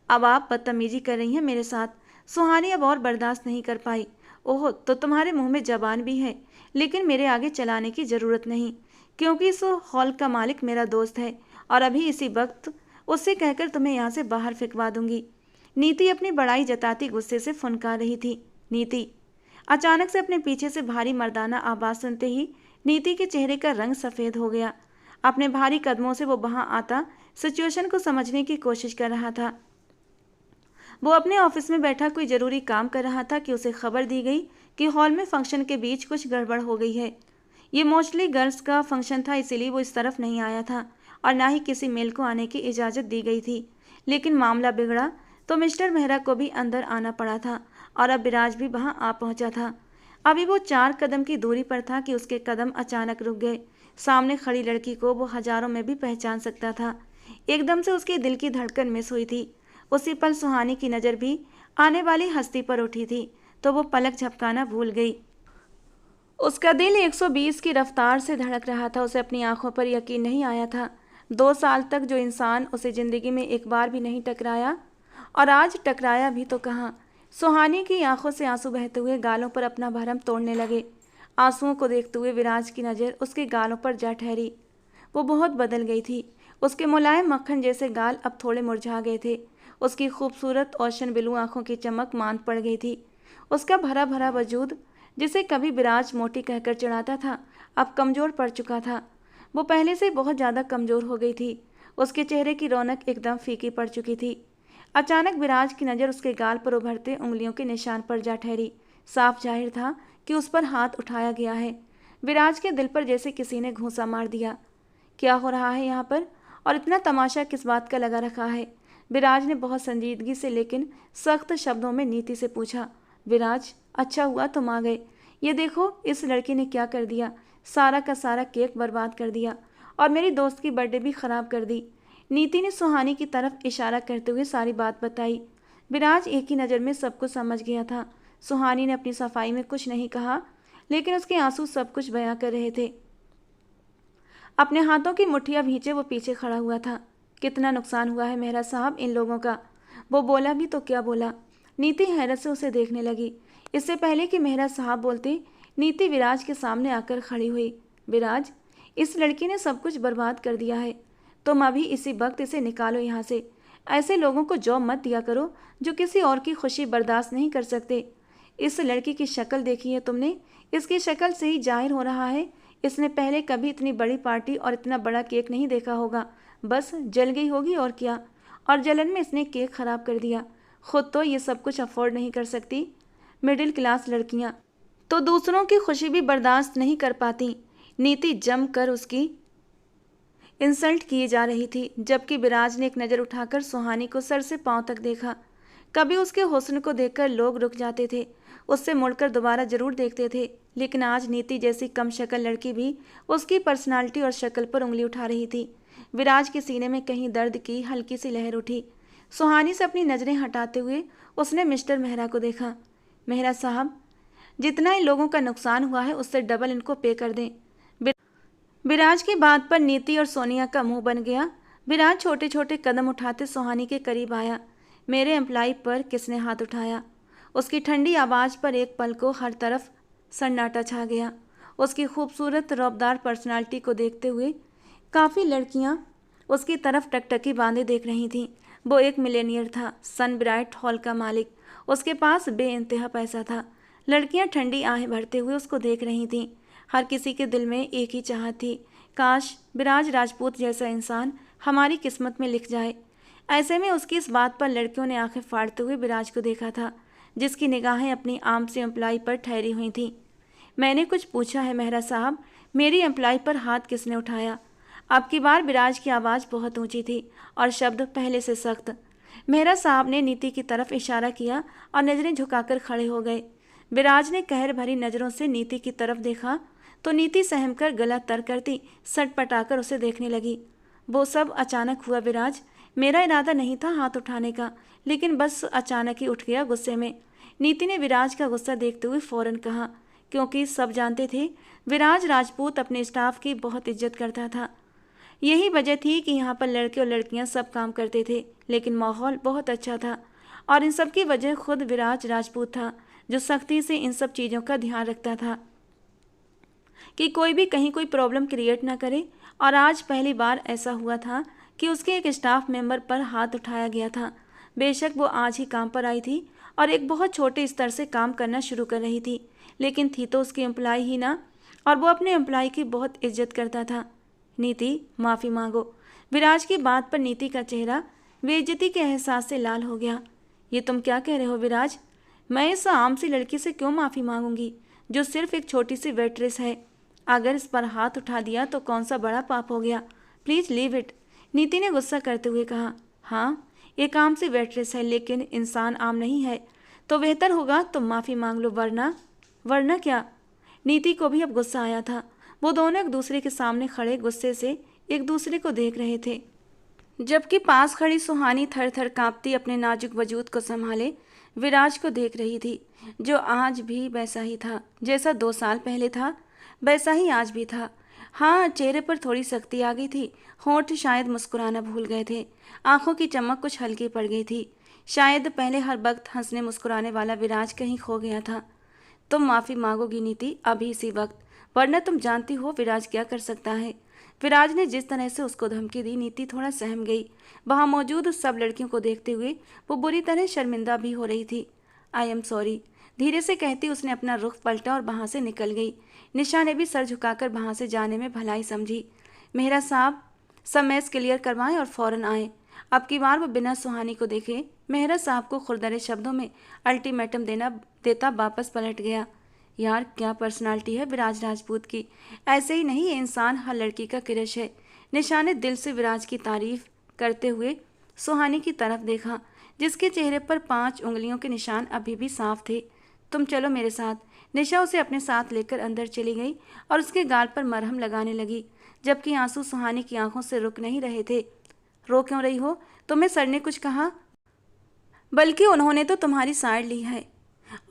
अब आप बदतमीजी कर रही हैं मेरे साथ। सुहानी अब और बर्दाश्त नहीं कर पाई। ओह, तो तुम्हारे मुंह में जबान भी है, लेकिन मेरे आगे चलाने की ज़रूरत नहीं, क्योंकि इस हॉल का मालिक मेरा दोस्त है और अभी इसी वक्त उससे कहकर तुम्हें यहाँ से बाहर फेंकवा दूंगी। नीति अपनी बड़ाई जताती गुस्से से फुनकार रही थी। नीति। अचानक से अपने पीछे से भारी मर्दाना आवाज़ सुनते ही नीति के चेहरे का रंग सफ़ेद हो गया। अपने भारी कदमों से वो वहाँ आता सिचुएशन को समझने की कोशिश कर रहा था। वो अपने ऑफिस में बैठा कोई ज़रूरी काम कर रहा था कि उसे खबर दी गई कि हॉल में फंक्शन के बीच कुछ गड़बड़ हो गई है। ये मोस्टली गर्ल्स का फंक्शन था, इसीलिए वो इस तरफ नहीं आया था और ना ही किसी मेल को आने की इजाज़त दी गई थी। लेकिन मामला बिगड़ा तो मिस्टर मेहरा को भी अंदर आना पड़ा था और अब विराज भी वहां आ पहुंचा था। अभी वो 4 कदम की दूरी पर था कि उसके कदम अचानक रुक गए। सामने खड़ी लड़की को वो हजारों में भी पहचान सकता था। एकदम से उसके दिल की धड़कन मिस हुई थी। उसी पल सुहानी की नज़र भी आने वाली हस्ती पर उठी थी तो वो पलक झपकाना भूल गई। उसका दिल 120 की रफ्तार से धड़क रहा था। उसे अपनी आंखों पर यकीन नहीं आया था। 2 साल तक जो इंसान उसे ज़िंदगी में एक बार भी नहीं टकराया, और आज टकराया भी तो कहाँ। सुहानी की आंखों से आंसू बहते हुए गालों पर अपना भरम तोड़ने लगे। आंसुओं को देखते हुए विराज की नज़र उसके गालों पर जा ठहरी। वो बहुत बदल गई थी। उसके मुलायम मक्खन जैसे गाल अब थोड़े मुरझा गए थे। उसकी खूबसूरत ओशन ब्लू आंखों की चमक मांद पड़ गई थी। उसका भरा भरा वजूद, जिसे कभी विराज मोटी कहकर चिढ़ाता था, अब कमज़ोर पड़ चुका था। वो पहले से बहुत ज़्यादा कमज़ोर हो गई थी। उसके चेहरे की रौनक एकदम फीकी पड़ चुकी थी। अचानक विराज की नज़र उसके गाल पर उभरते उंगलियों के निशान पर जा ठहरी। साफ जाहिर था कि उस पर हाथ उठाया गया है। विराज के दिल पर जैसे किसी ने घूंसा मार दिया। क्या हो रहा है यहाँ पर, और इतना तमाशा किस बात का लगा रखा है? विराज ने बहुत संजीदगी से लेकिन सख्त शब्दों में नीति से पूछा। विराज, अच्छा हुआ तुम आ गए। ये देखो, इस लड़की ने क्या कर दिया। सारा का सारा केक बर्बाद कर दिया और मेरी दोस्त की बर्थडे भी ख़राब कर दी। नीति ने सुहानी की तरफ इशारा करते हुए सारी बात बताई। विराज एक ही नज़र में सब कुछ समझ गया था। सुहानी ने अपनी सफाई में कुछ नहीं कहा, लेकिन उसके आंसू सब कुछ बयां कर रहे थे। अपने हाथों की मुट्ठियां भींचे वो पीछे खड़ा हुआ था। कितना नुकसान हुआ है मेहरा साहब इन लोगों का। वो बोला भी तो क्या बोला। नीति हैरत से उसे देखने लगी। इससे पहले कि मेहरा साहब बोलते, नीति विराज के सामने आकर खड़ी हुई। विराज, इस लड़की ने सब कुछ बर्बाद कर दिया है। तुम अभी इसी वक्त इसे निकालो यहाँ से। ऐसे लोगों को जॉब मत दिया करो जो किसी और की खुशी बर्दाश्त नहीं कर सकते। इस लड़की की शक्ल देखी है तुमने? इसकी शक्ल से ही जाहिर हो रहा है इसने पहले कभी इतनी बड़ी पार्टी और इतना बड़ा केक नहीं देखा होगा। बस जल गई होगी और क्या। और जलन में इसने केक खराब कर दिया। खुद तो ये सब कुछ अफोर्ड नहीं कर सकती। मिडिल क्लास लड़कियां तो दूसरों की खुशी भी बर्दाश्त नहीं कर पाती। नीति जम कर उसकी इंसल्ट किए जा रही थी, जबकि विराज ने एक नज़र उठाकर सुहानी को सर से पांव तक देखा। कभी उसके हुस्न को देखकर लोग रुक जाते थे, उससे मुड़कर दोबारा जरूर देखते थे, लेकिन आज नीति जैसी कम शक्ल लड़की भी उसकी पर्सनालिटी और शक्ल पर उंगली उठा रही थी। विराज के सीने में कहीं दर्द की हल्की सी लहर उठी। सुहानी से अपनी नज़रें हटाते हुए उसने मिस्टर मेहरा को देखा। मेहरा साहब, जितना इन लोगों का नुकसान हुआ है उससे डबल इनको पे कर दें। विराज की बात पर नीति और सोनिया का मुंह बन गया। विराज छोटे छोटे कदम उठाते सुहानी के करीब आया। मेरे एम्प्लॉय पर किसने हाथ उठाया? उसकी ठंडी आवाज़ पर एक पल को हर तरफ सन्नाटा छा गया। उसकी खूबसूरत रौबदार पर्सनालिटी को देखते हुए काफ़ी लड़कियां उसकी तरफ टकटकी बांधे देख रही थीं। वो एक मिलेनियर था, सन ब्राइट हॉल का मालिक। उसके पास बेइंतहा पैसा था। लड़कियां ठंडी आहें भरते हुए उसको देख रही थीं। हर किसी के दिल में एक ही चाहत थी, काश विराज राजपूत जैसा इंसान हमारी किस्मत में लिख जाए। ऐसे में उसकी इस बात पर लड़कियों ने आंखें फाड़ते हुए विराज को देखा था, जिसकी निगाहें अपनी आम से एम्प्लॉय पर ठहरी हुई थीं। मैंने कुछ पूछा है मेहरा साहब, मेरी एम्प्लॉय पर हाथ किसने उठाया? अब की बार विराज की आवाज़ बहुत ऊंची थी और शब्द पहले से सख्त। मेहरा साहब ने नीति की तरफ इशारा किया और नज़रें झुकाकर खड़े हो गए। विराज ने कहर भरी नज़रों से नीति की तरफ देखा तो नीति सहमकर गला तर करती सटपटाकर उसे देखने लगी। वो सब अचानक हुआ विराज। मेरा इरादा नहीं था हाथ उठाने का, लेकिन बस अचानक ही उठ गया गुस्से में। नीति ने विराज का गुस्सा देखते हुए फौरन कहा, क्योंकि सब जानते थे विराज राजपूत अपने स्टाफ की बहुत इज्जत करता था। यही वजह थी कि यहाँ पर लड़के और लड़कियाँ सब काम करते थे, लेकिन माहौल बहुत अच्छा था। और इन सब की वजह खुद विराज राजपूत था, जो सख्ती से इन सब चीज़ों का ध्यान रखता था कि कोई भी कहीं कोई प्रॉब्लम क्रिएट ना करे। और आज पहली बार ऐसा हुआ था कि उसके एक स्टाफ मेंबर पर हाथ उठाया गया था। बेशक वो आज ही काम पर आई थी और एक बहुत छोटे स्तर से काम करना शुरू कर रही थी, लेकिन थी तो उसकी एम्प्लॉय ही ना, और वो अपने एम्प्लॉय की बहुत इज्जत करता था। नीति, माफ़ी मांगो। विराज की बात पर नीति का चेहरा बेइज्जती के एहसास से लाल हो गया। ये तुम क्या कह रहे हो विराज? मैं इस आम सी लड़की से क्यों माफ़ी मांगूंगी जो सिर्फ एक छोटी सी वेट्रेस है? अगर इस पर हाथ उठा दिया तो कौन सा बड़ा पाप हो गया? प्लीज़ लीव इट, नीति ने गुस्सा करते हुए कहा। हाँ, एक आम सी वेट्रेस है लेकिन इंसान आम नहीं है, तो बेहतर होगा तुम माफ़ी मांग लो, वरना क्या? नीति को भी अब गुस्सा आया था। वो दोनों एक दूसरे के सामने खड़े गुस्से से एक दूसरे को देख रहे थे, जबकि पास खड़ी सुहानी थर थर कांपती अपने नाजुक वजूद को संभाले विराज को देख रही थी, जो आज भी वैसा ही था जैसा 2 साल पहले था, वैसा ही आज भी था। हाँ, चेहरे पर थोड़ी सख्ती आ गई थी, होंठ शायद मुस्कुराना भूल गए थे, आंखों की चमक कुछ हल्की पड़ गई थी। शायद पहले हर वक्त हंसने मुस्कुराने वाला विराज कहीं खो गया था। तुम माफ़ी मांगोगी नीति, अभी इसी वक्त, वरना तुम जानती हो विराज क्या कर सकता है। विराज ने जिस तरह से उसको धमकी दी, नीति थोड़ा सहम गई। वहां मौजूद सब लड़कियों को देखते हुए वो बुरी तरह शर्मिंदा भी हो रही थी। आई एम सॉरी, धीरे से कहती उसने अपना रुख पलटा और वहां से निकल गई। निशा ने भी सर झुकाकर वहां से जाने में भलाई समझी। मेहरा साहब, सब मैच क्लियर करवाएं और फौरन आए। अब की बार वो बिना सुहानी को देखे मेहरा साहब को खुरदरे शब्दों में अल्टीमेटम देता वापस पलट गया। यार, क्या पर्सनालिटी है विराज राजपूत की। ऐसे ही नहीं, ये इंसान हर लड़की का क्रश है। निशा ने दिल से विराज की तारीफ करते हुए सुहानी की तरफ देखा, जिसके चेहरे पर 5 उंगलियों के निशान अभी भी साफ थे। तुम चलो मेरे साथ। निशा उसे अपने साथ लेकर अंदर चली गई और उसके गाल पर मरहम लगाने लगी, जबकि आंसू सुहानी की आंखों से रुक नहीं रहे थे। रो क्यों रही हो? तुम्हें सर ने कुछ कहा? बल्कि उन्होंने तो तुम्हारी साइड ली है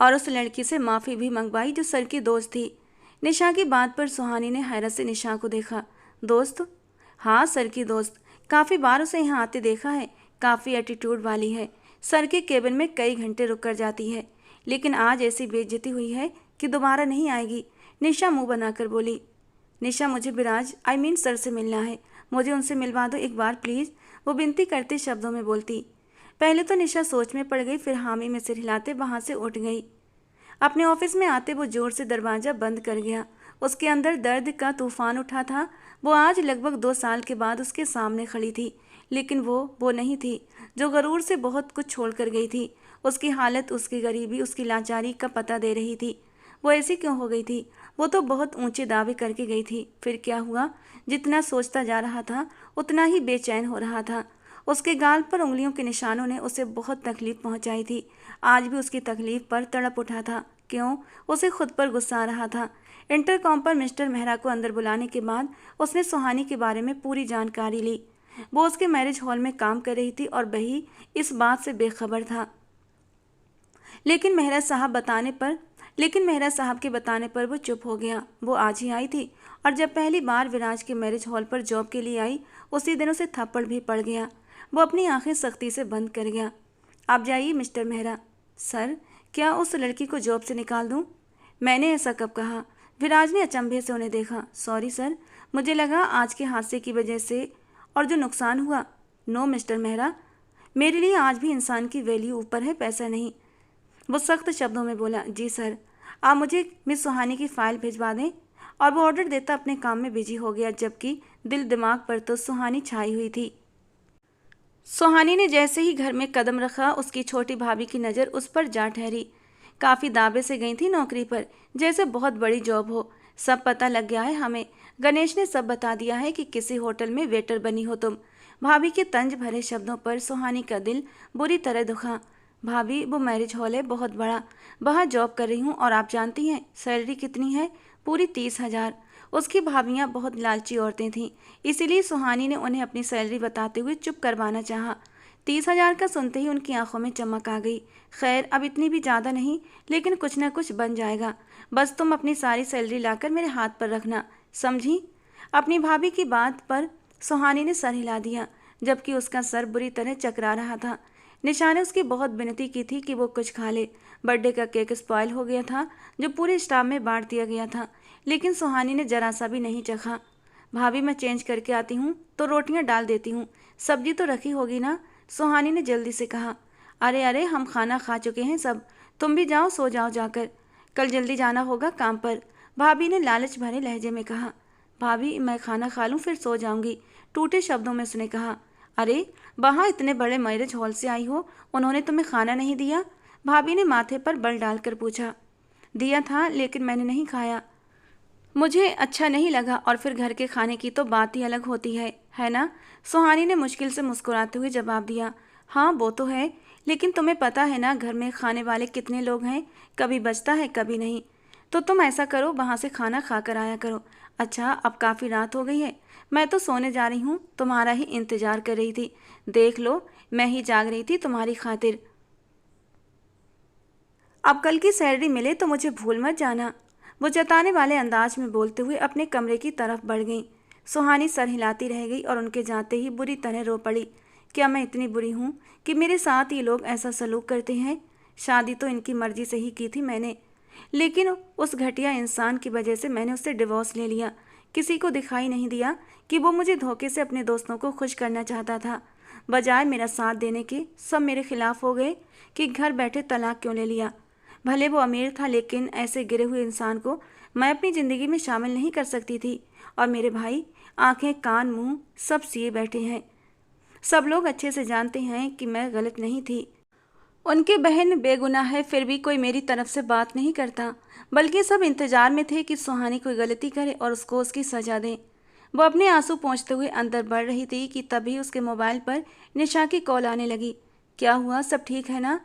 और उस लड़की से माफ़ी भी मंगवाई जो सर की दोस्त थी। निशा की बात पर सुहानी ने हैरत से निशा को देखा। दोस्त? हाँ, सर की दोस्त। काफ़ी बार उसे यहाँ आते देखा है, काफ़ी एटीट्यूड वाली है। सर के केबिन में कई घंटे रुक कर जाती है, लेकिन आज ऐसी बेइज्जती हुई है कि दोबारा नहीं आएगी। निशा मुंह बनाकर बोली। निशा, मुझे विराज सर से मिलना है, मुझे उनसे मिलवा दो एक बार प्लीज़, वो विनती करते शब्दों में बोलती। पहले तो निशा सोच में पड़ गई, फिर हामी में सिर हिलाते वहाँ से उठ गई। अपने ऑफिस में आते वो जोर से दरवाज़ा बंद कर गया। उसके अंदर दर्द का तूफान उठा था। वो आज लगभग 2 साल के बाद उसके सामने खड़ी थी, लेकिन वो नहीं थी जो गरूर से बहुत कुछ छोड़ कर गई थी। उसकी हालत, उसकी गरीबी, उसकी लाचारी का पता दे रही थी। वो ऐसी क्यों हो गई थी? वो तो बहुत ऊंचे दावे करके गई थी। फिर क्या हुआ? जितना सोचता जा रहा था उतना ही बेचैन हो रहा था। उसके गाल पर उंगलियों के निशानों ने उसे बहुत तकलीफ पहुंचाई थी। आज भी उसकी तकलीफ पर तड़प उठा था। क्यों? उसे खुद पर गुस्सा आ रहा था। इंटरकॉम पर मिस्टर मेहरा को अंदर बुलाने के बाद उसने सुहानी के बारे में पूरी जानकारी ली। वो उसके मैरिज हॉल में काम कर रही थी और वही इस बात से बेखबर था। लेकिन मेहरा साहब के बताने पर वो चुप हो गया। वो आज ही आई थी और जब पहली बार विराज के मैरिज हॉल पर जॉब के लिए आई, उसी दिन उसे थप्पड़ भी पड़ गया। वो अपनी आंखें सख्ती से बंद कर गया। आप जाइए मिस्टर मेहरा। सर, क्या उस लड़की को जॉब से निकाल दूं? मैंने ऐसा कब कहा? विराज ने अचंभे से उन्हें देखा। सॉरी सर, मुझे लगा आज के हादसे की वजह से और जो नुकसान हुआ। नो मिस्टर मेहरा, मेरे लिए आज भी इंसान की वैल्यू ऊपर है, पैसा नहीं। वो सख्त शब्दों में बोला। जी सर, आप मुझे मिस सुहानी की फ़ाइल भिजवा दें। और वो ऑर्डर देता अपने काम में बिजी हो गया, जबकि दिल दिमाग पर तो सुहानी छाई हुई थी। सुहानी ने जैसे ही घर में कदम रखा, उसकी छोटी भाभी की नज़र उस पर जा ठहरी। काफ़ी दावे से गई थी नौकरी पर, जैसे बहुत बड़ी जॉब हो। सब पता लग गया है हमें, गणेश ने सब बता दिया है कि किसी होटल में वेटर बनी हो तुम। भाभी के तंज भरे शब्दों पर सुहानी का दिल बुरी तरह दुखा। भाभी, वो मैरिज हॉल है बहुत बड़ा, वहाँ जॉब कर रही हूँ और आप जानती हैं सैलरी कितनी है? पूरी 30,000। उसकी भाभियाँ बहुत लालची औरतें थीं, इसीलिए सुहानी ने उन्हें अपनी सैलरी बताते हुए चुप करवाना चाहा। 30,000 का सुनते ही उनकी आंखों में चमक आ गई। खैर, अब इतनी भी ज़्यादा नहीं, लेकिन कुछ ना कुछ बन जाएगा। बस तुम अपनी सारी सैलरी लाकर मेरे हाथ पर रखना, समझी? अपनी भाभी की बात पर सुहानी ने सर हिला दिया, जबकि उसका सर बुरी तरह चकरा रहा था। निशा ने उसकी बहुत विनती की थी कि वो कुछ खा ले। बर्थडे का केक स्पॉइल हो गया था, जो पूरे स्टाफ में बांट दिया गया था, लेकिन सुहानी ने जरा सा भी नहीं चखा। भाभी, मैं चेंज करके आती हूँ तो रोटियाँ डाल देती हूँ, सब्जी तो रखी होगी ना? सुहानी ने जल्दी से कहा। अरे अरे, हम खाना खा चुके हैं सब, तुम भी जाओ, सो जाओ जाकर, कल जल्दी जाना होगा काम पर, भाभी ने लालच भरे लहजे में कहा। भाभी, मैं खाना खा लूँ फिर सो जाऊँगी, टूटे शब्दों में उसने कहा। अरे, वहाँ इतने बड़े मैरिज हॉल से आई हो, उन्होंने तुम्हें खाना नहीं दिया? भाभी ने माथे पर बल डालकर पूछा। दिया था, लेकिन मैंने नहीं खाया। मुझे अच्छा नहीं लगा, और फिर घर के खाने की तो बात ही अलग होती है ना? सुहानी ने मुश्किल से मुस्कुराते हुए जवाब दिया। हाँ, वो तो है, लेकिन तुम्हें पता है ना घर में खाने वाले कितने लोग हैं, कभी बचता है कभी नहीं। तो तुम ऐसा करो, वहाँ से खाना खा कर आया करो। अच्छा, अब काफ़ी रात हो गई है, मैं तो सोने जा रही हूँ, तुम्हारा ही इंतजार कर रही थी। देख लो, मैं ही जाग रही थी तुम्हारी खातिर। अब कल की सैलरी मिले तो मुझे भूल मत जाना, वो जताने वाले अंदाज में बोलते हुए अपने कमरे की तरफ बढ़ गई। सुहानी सर हिलाती रह गई और उनके जाते ही बुरी तरह रो पड़ी। क्या मैं इतनी बुरी हूँ कि मेरे साथ ये लोग ऐसा सलूक करते हैं? शादी तो इनकी मर्जी से ही की थी मैंने, लेकिन उस घटिया इंसान की वजह से मैंने उससे डिवोर्स ले लिया। किसी को दिखाई नहीं दिया कि वो मुझे धोखे से अपने दोस्तों को खुश करना चाहता था। बजाय मेरा साथ देने के सब मेरे खिलाफ हो गए कि घर बैठे तलाक क्यों ले लिया। भले वो अमीर था, लेकिन ऐसे गिरे हुए इंसान को मैं अपनी ज़िंदगी में शामिल नहीं कर सकती थी। और मेरे भाई आंखें कान मुंह सब सिए बैठे हैं। सब लोग अच्छे से जानते हैं कि मैं गलत नहीं थी। उनकी बहन बेगुनाह है, फिर भी कोई मेरी तरफ से बात नहीं करता, बल्कि सब इंतजार में थे कि सुहानी कोई गलती करे और उसको उसकी सजा दें। वो अपने आंसू पोंछते हुए अंदर बढ़ रही थी कि तभी उसके मोबाइल पर निशा की कॉल आने लगी। क्या हुआ, सब ठीक है ना?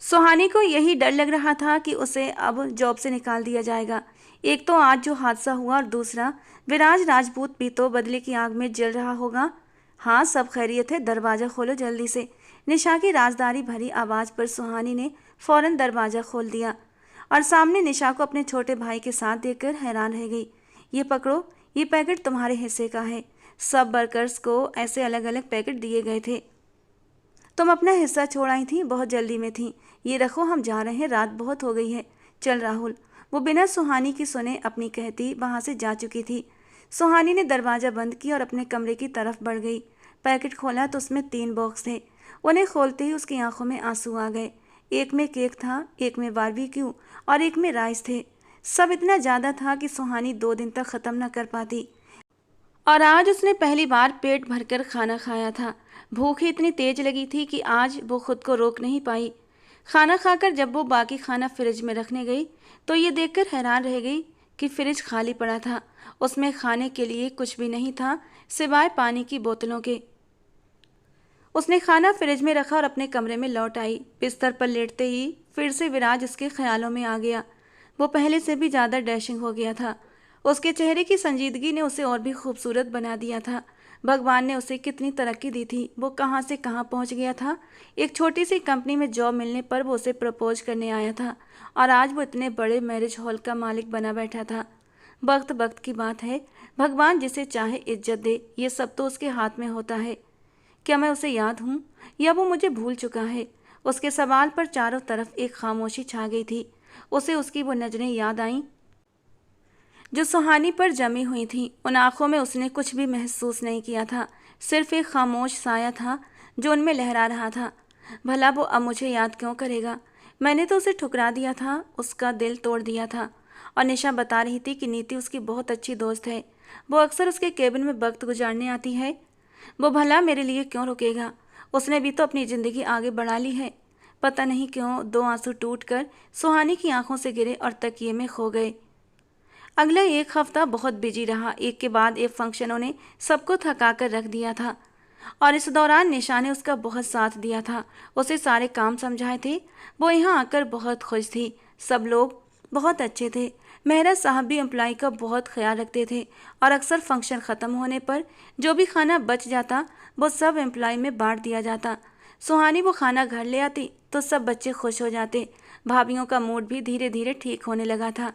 सुहानी को यही डर लग रहा था कि उसे अब जॉब से निकाल दिया जाएगा। एक तो आज जो हादसा हुआ, और दूसरा विराज राजपूत भी तो बदले की आग में जल रहा होगा। हाँ, सब खैरियत है, दरवाज़ा खोलो जल्दी से। निशा की राजदारी भरी आवाज़ पर सुहानी ने फौरन दरवाज़ा खोल दिया और सामने निशा को अपने छोटे भाई के साथ देखकर हैरान रह गई। ये पकड़ो, ये पैकेट तुम्हारे हिस्से का है। सब वर्कर्स को ऐसे अलग अलग पैकेट दिए गए थे। तुम अपना हिस्सा छोड़ आई थी, बहुत जल्दी में थी। ये रखो, हम जा रहे हैं, रात बहुत हो गई है। चल राहुल। वो बिना सुहानी की सुने अपनी कहती वहां से जा चुकी थी। सुहानी ने दरवाज़ा बंद किया और अपने कमरे की तरफ बढ़ गई। पैकेट खोला तो उसमें 3 बॉक्स थे। उन्हें खोलते ही उसकी आंखों में आंसू आ गए। एक में केक था, एक में बारबेक्यू और एक में राइस थे। सब इतना ज़्यादा था कि सुहानी 2 दिन तक ख़त्म न कर पाती। और आज उसने पहली बार पेट भरकर खाना खाया था। भूख ही इतनी तेज लगी थी कि आज वो खुद को रोक नहीं पाई। खाना खाकर जब वो बाकी खाना फ्रिज में रखने गई तो ये देखकर हैरान रह गई कि फ्रिज खाली पड़ा था। उसमें खाने के लिए कुछ भी नहीं था सिवाय पानी की बोतलों के। उसने खाना फ्रिज में रखा और अपने कमरे में लौट आई। बिस्तर पर लेटते ही फिर से विराज उसके ख्यालों में आ गया। वो पहले से भी ज़्यादा डैशिंग हो गया था। उसके चेहरे की संजीदगी ने उसे और भी खूबसूरत बना दिया था। भगवान ने उसे कितनी तरक्की दी थी, वो कहाँ से कहाँ पहुँच गया था। एक छोटी सी कंपनी में जॉब मिलने पर वो उसे प्रपोज करने आया था, और आज वो इतने बड़े मैरिज हॉल का मालिक बना बैठा था। वक्त वक्त की बात है, भगवान जिसे चाहे इज्जत दे, ये सब तो उसके हाथ में होता है। क्या मैं उसे याद हूँ या वो मुझे भूल चुका है? उसके सवाल पर चारों तरफ एक खामोशी छा गई थी। उसे उसकी वो नजरें याद आईं जो सुहानी पर जमी हुई थी। उन आंखों में उसने कुछ भी महसूस नहीं किया था, सिर्फ एक खामोश साया था जो उनमें लहरा रहा था। भला वो अब मुझे याद क्यों करेगा? मैंने तो उसे ठुकरा दिया था, उसका दिल तोड़ दिया था। और निशा बता रही थी कि नीति उसकी बहुत अच्छी दोस्त है, वो अक्सर उसके केबिन में वक्त गुजारने आती है। वो भला मेरे लिए क्यों रुकेगा? उसने भी तो अपनी ज़िंदगी आगे बढ़ा ली है। पता नहीं क्यों 2 आंसू टूटकर सुहानी की आंखों से गिरे और तकिए में खो गए। अगला 1 हफ्ता बहुत बिजी रहा। एक के बाद एक फंक्शनों ने सबको थका कर रख दिया था, और इस दौरान निशा ने उसका बहुत साथ दिया था। उसे सारे काम समझाए थे। वो यहाँ आकर बहुत खुश थी। सब लोग बहुत अच्छे थे। मेहरा साहब भी एम्प्लॉय का बहुत ख्याल रखते थे, और अक्सर फंक्शन ख़त्म होने पर जो भी खाना बच जाता वो सब एम्प्लॉय में बांट दिया जाता। सुहानी वो खाना घर ले आती तो सब बच्चे खुश हो जाते। भाभीियों का मूड भी धीरे धीरे ठीक होने लगा था।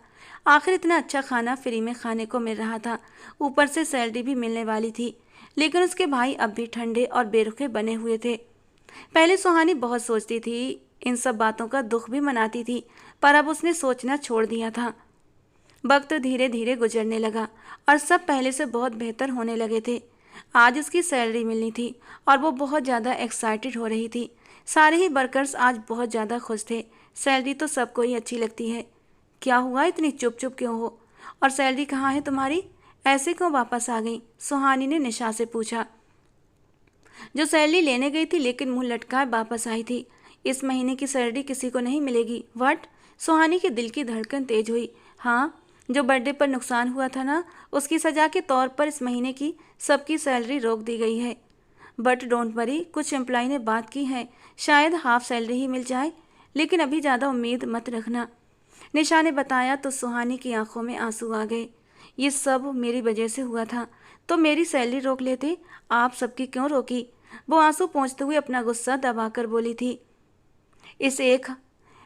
आखिर इतना अच्छा खाना फ्री में खाने को मिल रहा था, ऊपर से सैलरी भी मिलने वाली थी। लेकिन उसके भाई अब भी ठंडे और बेरुखे बने हुए थे। पहले सुहानी बहुत सोचती थी, इन सब बातों का दुख भी मनाती थी, पर अब उसने सोचना छोड़ दिया था। वक्त धीरे धीरे गुजरने लगा और सब पहले से बहुत बेहतर होने लगे थे। आज उसकी सैलरी मिलनी थी और वो बहुत ज़्यादा एक्साइटेड हो रही थी। सारे ही वर्कर्स आज बहुत ज़्यादा खुश थे। सैलरी तो सबको ही अच्छी लगती है। क्या हुआ, इतनी चुप चुप क्यों हो? और सैलरी कहाँ है तुम्हारी? ऐसे क्यों वापस आ गई? सुहानी ने निशा से पूछा। जो सैलरी लेने गई थी लेकिन मुंह लटकाए वापस आई थी। इस महीने की सैलरी किसी को नहीं मिलेगी। व्हाट? सुहानी के दिल की धड़कन तेज हुई। हाँ, जो बर्थडे पर नुकसान हुआ था ना, उसकी सजा के तौर पर इस महीने की सबकी सैलरी रोक दी गई है। बट डोंट वरी, कुछ एम्प्लॉय ने बात की है, शायद हाफ सैलरी ही मिल जाए, लेकिन अभी ज़्यादा उम्मीद मत रखना। निशा ने बताया तो सुहानी की आंखों में आंसू आ गए। ये सब मेरी वजह से हुआ था, तो मेरी सैलरी रोक लेते, आप सबकी क्यों रोकी? वो आंसू पोंछते हुए अपना गुस्सा दबाकर बोली थी। इस एक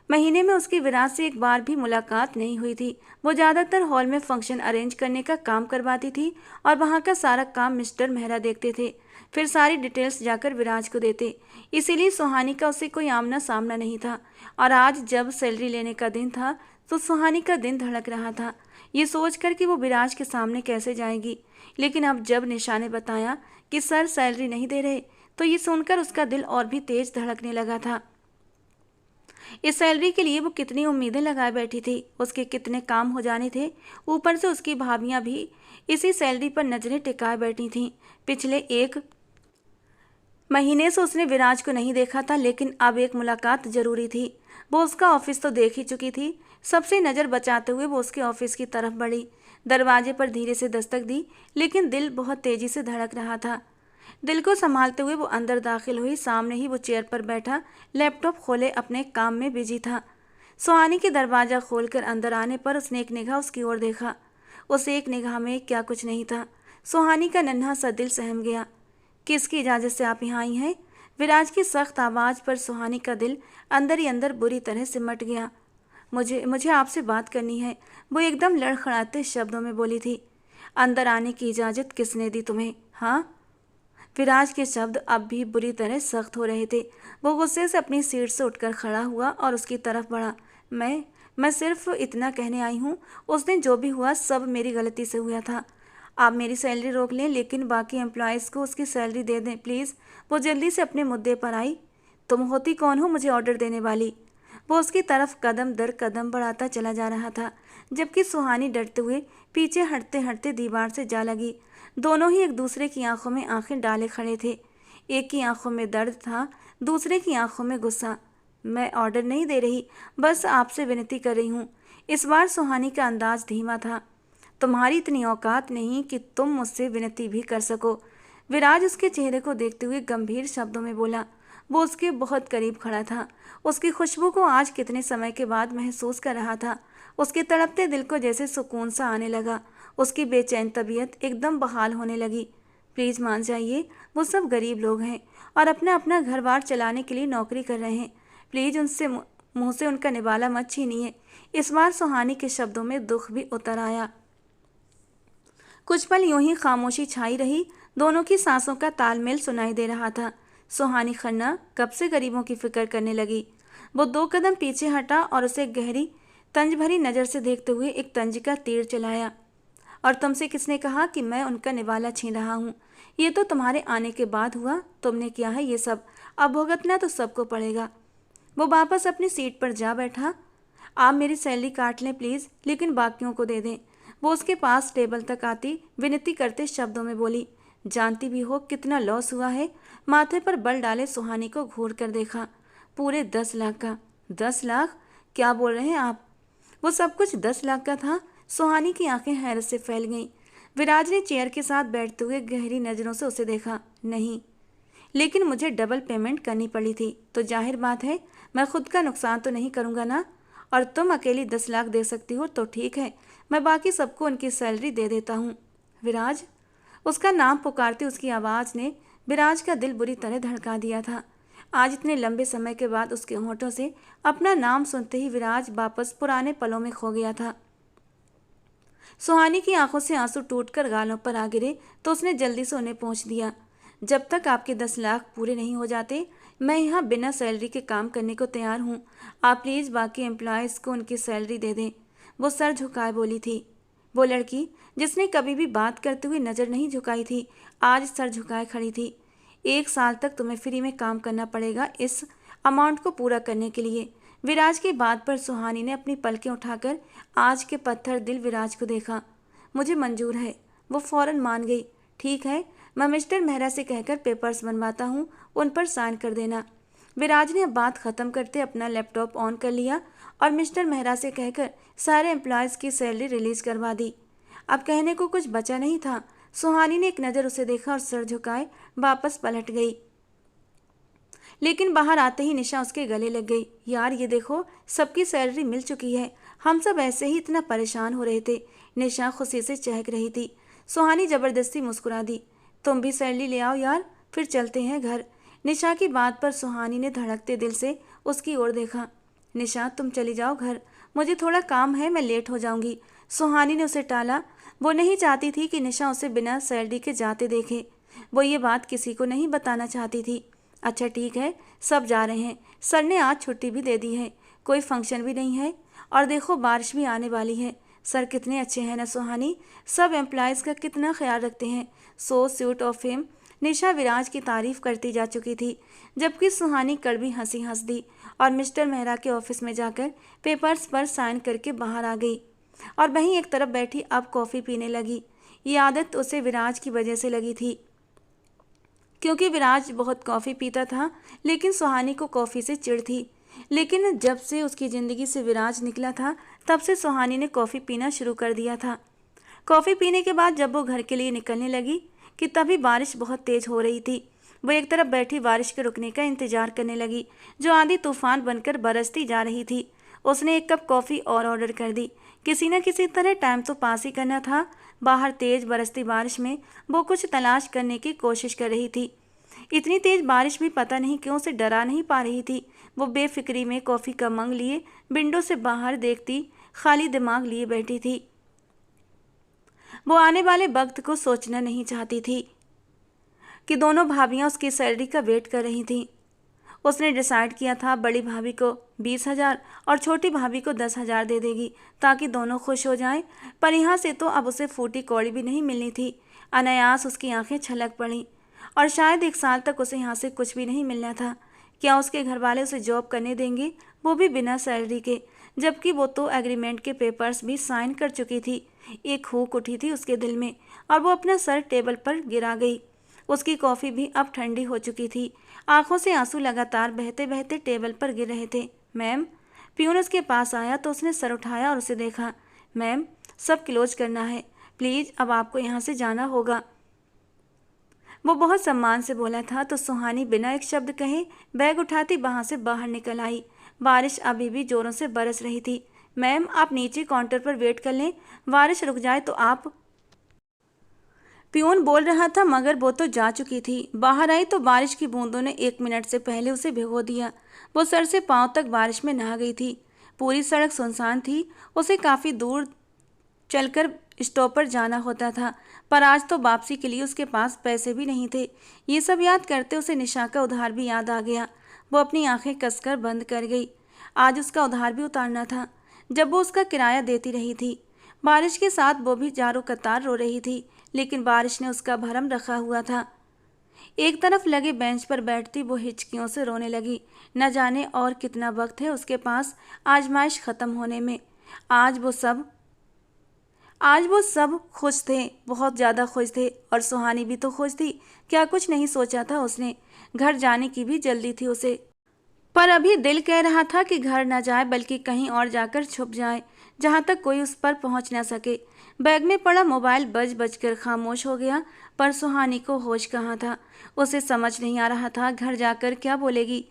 महीने में उसकी विराज से एक बार भी मुलाकात नहीं हुई थी। वो ज़्यादातर हॉल में फंक्शन अरेंज करने का काम करवाती थी और वहाँ का सारा काम मिस्टर मेहरा देखते थे, फिर सारी डिटेल्स जाकर विराज को देते। इसीलिए सुहानी का उससे कोई आमना सामना नहीं था। और आज जब सैलरी लेने का दिन था तो सुहानी का दिन धड़क रहा था, ये सोचकर कि वो विराज के सामने कैसे जाएगी। लेकिन अब जब निशा ने बताया कि सर सैलरी नहीं दे रहे, तो ये सुनकर उसका दिल और भी तेज धड़कने लगा था। इस सैलरी के लिए वो कितनी उम्मीदें लगाए बैठी थी, उसके कितने काम हो जाने थे। ऊपर से उसकी भाभियां भी इसी सैलरी पर नजरें टिकाए बैठी थीं। पिछले एक महीने से उसने विराज को नहीं देखा था, लेकिन अब एक मुलाकात जरूरी थी। वो उसका ऑफिस तो देख ही चुकी थी। सबसे नज़र बचाते हुए वो उसके ऑफिस की तरफ बढ़ी। दरवाजे पर धीरे से दस्तक दी, लेकिन दिल बहुत तेजी से धड़क रहा था। दिल को संभालते हुए वो अंदर दाखिल हुई। सामने ही वो चेयर पर बैठा लैपटॉप खोले अपने काम में बिजी था। सुहानी के दरवाज़ा खोलकर अंदर आने पर उसने एक निगाह उसकी ओर देखा। उस एक निगाह में क्या कुछ नहीं था। सुहानी का नन्हा सा दिल सहम गया। किसकी इजाज़त से आप यहाँ आई हैं? विराज की सख्त आवाज़ पर सुहानी का दिल अंदर ही अंदर बुरी तरह सिमट गया। मुझे आपसे बात करनी है, वो एकदम लड़खड़ाते शब्दों में बोली थी। अंदर आने की इजाज़त किसने दी तुम्हें? हाँ? विराज के शब्द अब भी बुरी तरह सख्त हो रहे थे। वो गुस्से से अपनी सीट से उठकर खड़ा हुआ और उसकी तरफ बढ़ा। मैं सिर्फ इतना कहने आई हूँ, उस दिन जो भी हुआ सब मेरी गलती से हुआ था। आप मेरी सैलरी रोक लें, लेकिन बाकी एम्प्लॉयज़ को उसकी सैलरी दे दें प्लीज़। वो जल्दी से अपने मुद्दे पर आई। तुम होती कौन हो मुझे ऑर्डर देने वाली? वो उसकी तरफ कदम दर कदम बढ़ाता चला जा रहा था, जबकि सुहानी डरते हुए पीछे हटते हटते दीवार से जा लगी। दोनों ही एक दूसरे की आंखों में आंखें डाले खड़े थे। एक की आंखों में दर्द था, दूसरे की आंखों में गुस्सा। मैं ऑर्डर नहीं दे रही, बस आपसे विनती कर रही हूँ। इस बार सुहानी का अंदाज धीमा था। तुम्हारी इतनी औकात नहीं कि तुम मुझसे विनती भी कर सको। विराज उसके चेहरे को देखते हुए गंभीर शब्दों में बोला। वो उसके बहुत करीब खड़ा था। उसकी खुशबू को आज कितने समय के बाद महसूस कर रहा था। उसके तड़पते दिल को जैसे सुकून सा आने लगा। उसकी बेचैन तबीयत एकदम बहाल होने लगी। प्लीज़ मान जाइए, वो सब गरीब लोग हैं और अपना अपना घर बार चलाने के लिए नौकरी कर रहे हैं। प्लीज़ उनसे मुंह से उनका निवाला मत छीनिए। इस बार सुहानी के शब्दों में दुख भी उतर आया। कुछ पल यूं ही खामोशी छाई रही। दोनों की सांसों का तालमेल सुनाई दे रहा था। सुहानी खन्ना कब से गरीबों की फिक्र करने लगी। वो 2 कदम पीछे हटा और उसे गहरी तंज भरी नज़र से देखते हुए एक तंज का तीर चलाया। और तुमसे किसने कहा कि मैं उनका निवाला छीन रहा हूँ? ये तो तुम्हारे आने के बाद हुआ। तुमने किया है ये सब, अब भुगतना तो सबको पड़ेगा। वो वापस अपनी सीट पर जा बैठा। आप मेरी सैलरी काट लें प्लीज़, लेकिन बाकियों को दे दें। वो उसके पास टेबल तक आती विनती करते शब्दों में बोली। जानती भी हो कितना लॉस हुआ है? माथे पर बल डाले सुहानी को घूर कर देखा। पूरे 10 लाख का। 10 लाख? क्या बोल रहे हैं आप? वो सब कुछ 10 लाख का था। सुहानी की आंखें हैरत से फैल गईं। विराज ने चेयर के साथ बैठते हुए गहरी नज़रों से उसे देखा। नहीं, लेकिन मुझे डबल पेमेंट करनी पड़ी थी, तो जाहिर बात है मैं खुद का नुकसान तो नहीं करूँगा ना। और तुम अकेली 10 लाख दे सकती हो तो ठीक है, मैं बाकी सबको उनकी सैलरी दे देता हूँ। विराज, उसका नाम पुकारते उसकी आवाज़ ने विराज का दिल बुरी तरह धड़का दिया था। आज इतने लंबे समय के बाद उसके होठों से अपना नाम सुनते ही विराज वापस पुराने पलों में खो गया था। सुहानी की आंखों से आंसू टूटकर गालों पर आ गिरे तो उसने जल्दी से उन्हें पहुँच दिया। जब तक आपके 10 लाख पूरे नहीं हो जाते, मैं यहाँ बिना सैलरी के काम करने को तैयार हूँ। आप प्लीज़ बाकी एम्प्लॉयज़ को उनकी सैलरी दे दें। वो सर झुकाए बोली थी। वो लड़की जिसने कभी भी बात करते हुए नज़र नहीं झुकाई थी, आज सर झुकाए खड़ी थी। 1 साल तक तुम्हें फ्री में काम करना पड़ेगा इस अमाउंट को पूरा करने के लिए। विराज की बात पर सुहानी ने अपनी पलकें उठाकर आज के पत्थर दिल विराज को देखा। मुझे मंजूर है। वो फौरन मान गई। ठीक है, मैं मिस्टर मेहरा से कहकर पेपर्स बनवाता हूँ, उन पर साइन कर देना। विराज ने अब बात ख़त्म करते अपना लैपटॉप ऑन कर लिया और मिस्टर मेहरा से कहकर सारे एम्प्लॉयज़ की सैलरी रिलीज़ करवा दी। अब कहने को कुछ बचा नहीं था। सुहानी ने एक नज़र उसे देखा और सर झुकाए वापस पलट गई। लेकिन बाहर आते ही निशा उसके गले लग गई। यार ये देखो, सबकी सैलरी मिल चुकी है, हम सब ऐसे ही इतना परेशान हो रहे थे। निशा खुशी से चहक रही थी। सुहानी ज़बरदस्ती मुस्कुरा दी। तुम भी सैलरी ले आओ यार, फिर चलते हैं घर। निशा की बात पर सुहानी ने धड़कते दिल से उसकी ओर देखा। निशा तुम चली जाओ घर, मुझे थोड़ा काम है, मैं लेट हो जाऊंगी। सुहानी ने उसे टाला। वो नहीं चाहती थी कि निशा उसे बिना सैलरी के जाते देखे। वो ये बात किसी को नहीं बताना चाहती थी। अच्छा ठीक है, सब जा रहे हैं, सर ने आज छुट्टी भी दे दी है, कोई फंक्शन भी नहीं है और देखो बारिश भी आने वाली है। सर कितने अच्छे हैं ना सुहानी, सब एम्प्लॉयज़ का कितना ख्याल रखते हैं। So sweet of him. Nisha Viraj की तारीफ करती जा चुकी थी, जबकि सुहानी कड़वी हंसी हंस दी और मिस्टर मेहरा के ऑफिस में जाकर पेपर्स पर साइन करके बाहर आ गई और वहीं एक तरफ बैठी अब कॉफ़ी पीने लगी। ये आदत उसे विराज की वजह से लगी थी, क्योंकि विराज बहुत कॉफ़ी पीता था, लेकिन सुहानी को कॉफ़ी से चिढ़ थी। लेकिन जब से उसकी ज़िंदगी से विराज निकला था, तब से सुहानी ने कॉफ़ी पीना शुरू कर दिया था। कॉफ़ी पीने के बाद जब वो घर के लिए निकलने लगी कि तभी बारिश बहुत तेज़ हो रही थी। वो एक तरफ बैठी बारिश के रुकने का इंतजार करने लगी, जो आंधी तूफान बनकर बरसती जा रही थी। उसने एक कप कॉफ़ी और ऑर्डर कर दी। किसी न किसी तरह टाइम तो पास ही करना था। बाहर तेज़ बरसती बारिश में वो कुछ तलाश करने की कोशिश कर रही थी। इतनी तेज़ बारिश भी पता नहीं क्यों उसे डरा नहीं पा रही थी। वो बेफिक्री में कॉफ़ी का मग लिए विंडो से बाहर देखती खाली दिमाग लिए बैठी थी। वो आने वाले वक्त को सोचना नहीं चाहती थी कि दोनों भाभियाँ उसकी सैलरी का वेट कर रही थीं। उसने डिसाइड किया था बड़ी भाभी को 20,000 और छोटी भाभी को 10,000 दे देगी ताकि दोनों खुश हो जाएं। पर यहाँ से तो अब उसे फूटी कौड़ी भी नहीं मिलनी थी। अनायास उसकी आंखें छलक पड़ीं और शायद 1 साल तक उसे यहाँ से कुछ भी नहीं मिलना था। क्या उसके घर वाले उसे जॉब करने देंगे, वो भी बिना सैलरी के, जबकि वो तो एग्रीमेंट के पेपर्स भी साइन कर चुकी थी। एक हुक उठी थी उसके दिल में और वो अपना सर टेबल पर गिरा गई। उसकी कॉफ़ी भी अब ठंडी हो चुकी थी। आंखों से आंसू लगातार बहते बहते टेबल पर गिर रहे थे। मैम। प्यून उसके पास आया तो उसने सर उठाया और उसे देखा। मैम, सब क्लोज करना है प्लीज़, अब आपको यहाँ से जाना होगा। वो बहुत सम्मान से बोला था तो सुहानी बिना एक शब्द कहे बैग उठाती वहाँ से बाहर निकल आई। बारिश अभी भी ज़ोरों से बरस रही थी। मैम, आप नीचे काउंटर पर वेट कर लें, बारिश रुक जाए तो आप। पियून बोल रहा था मगर वो तो जा चुकी थी। बाहर आई तो बारिश की बूंदों ने 1 मिनट से पहले उसे भिगो दिया। वो सर से पांव तक बारिश में नहा गई थी। पूरी सड़क सुनसान थी। उसे काफ़ी दूर चलकर स्टॉप पर जाना होता था, पर आज तो वापसी के लिए उसके पास पैसे भी नहीं थे। ये सब याद करते उसे निशा का उधार भी याद आ गया। वो अपनी आंखें कसकर बंद कर गई। आज उसका उधार भी उतारना था, जब वो उसका किराया देती रही थी। बारिश के साथ वो भी जारो कतार रो रही थी, लेकिन बारिश ने उसका भरम रखा हुआ था। एक तरफ लगे बेंच पर बैठती वो हिचकियों से रोने लगी। न जाने और कितना वक्त है उसके पास आजमाइश ख़त्म होने में। आज वो सब खुश थे, बहुत ज़्यादा खुश थे, और सुहानी भी तो खुश थी। क्या कुछ नहीं सोचा था उसने। घर जाने की भी जल्दी थी उसे, पर अभी दिल कह रहा था कि घर न जाए बल्कि कहीं और जाकर छुप जाए, जहाँ तक कोई उस पर पहुँच न सके। बैग में पड़ा मोबाइल बज कर खामोश हो गया, पर सुहानी को होश कहाँ था। उसे समझ नहीं आ रहा था घर जाकर क्या बोलेगी।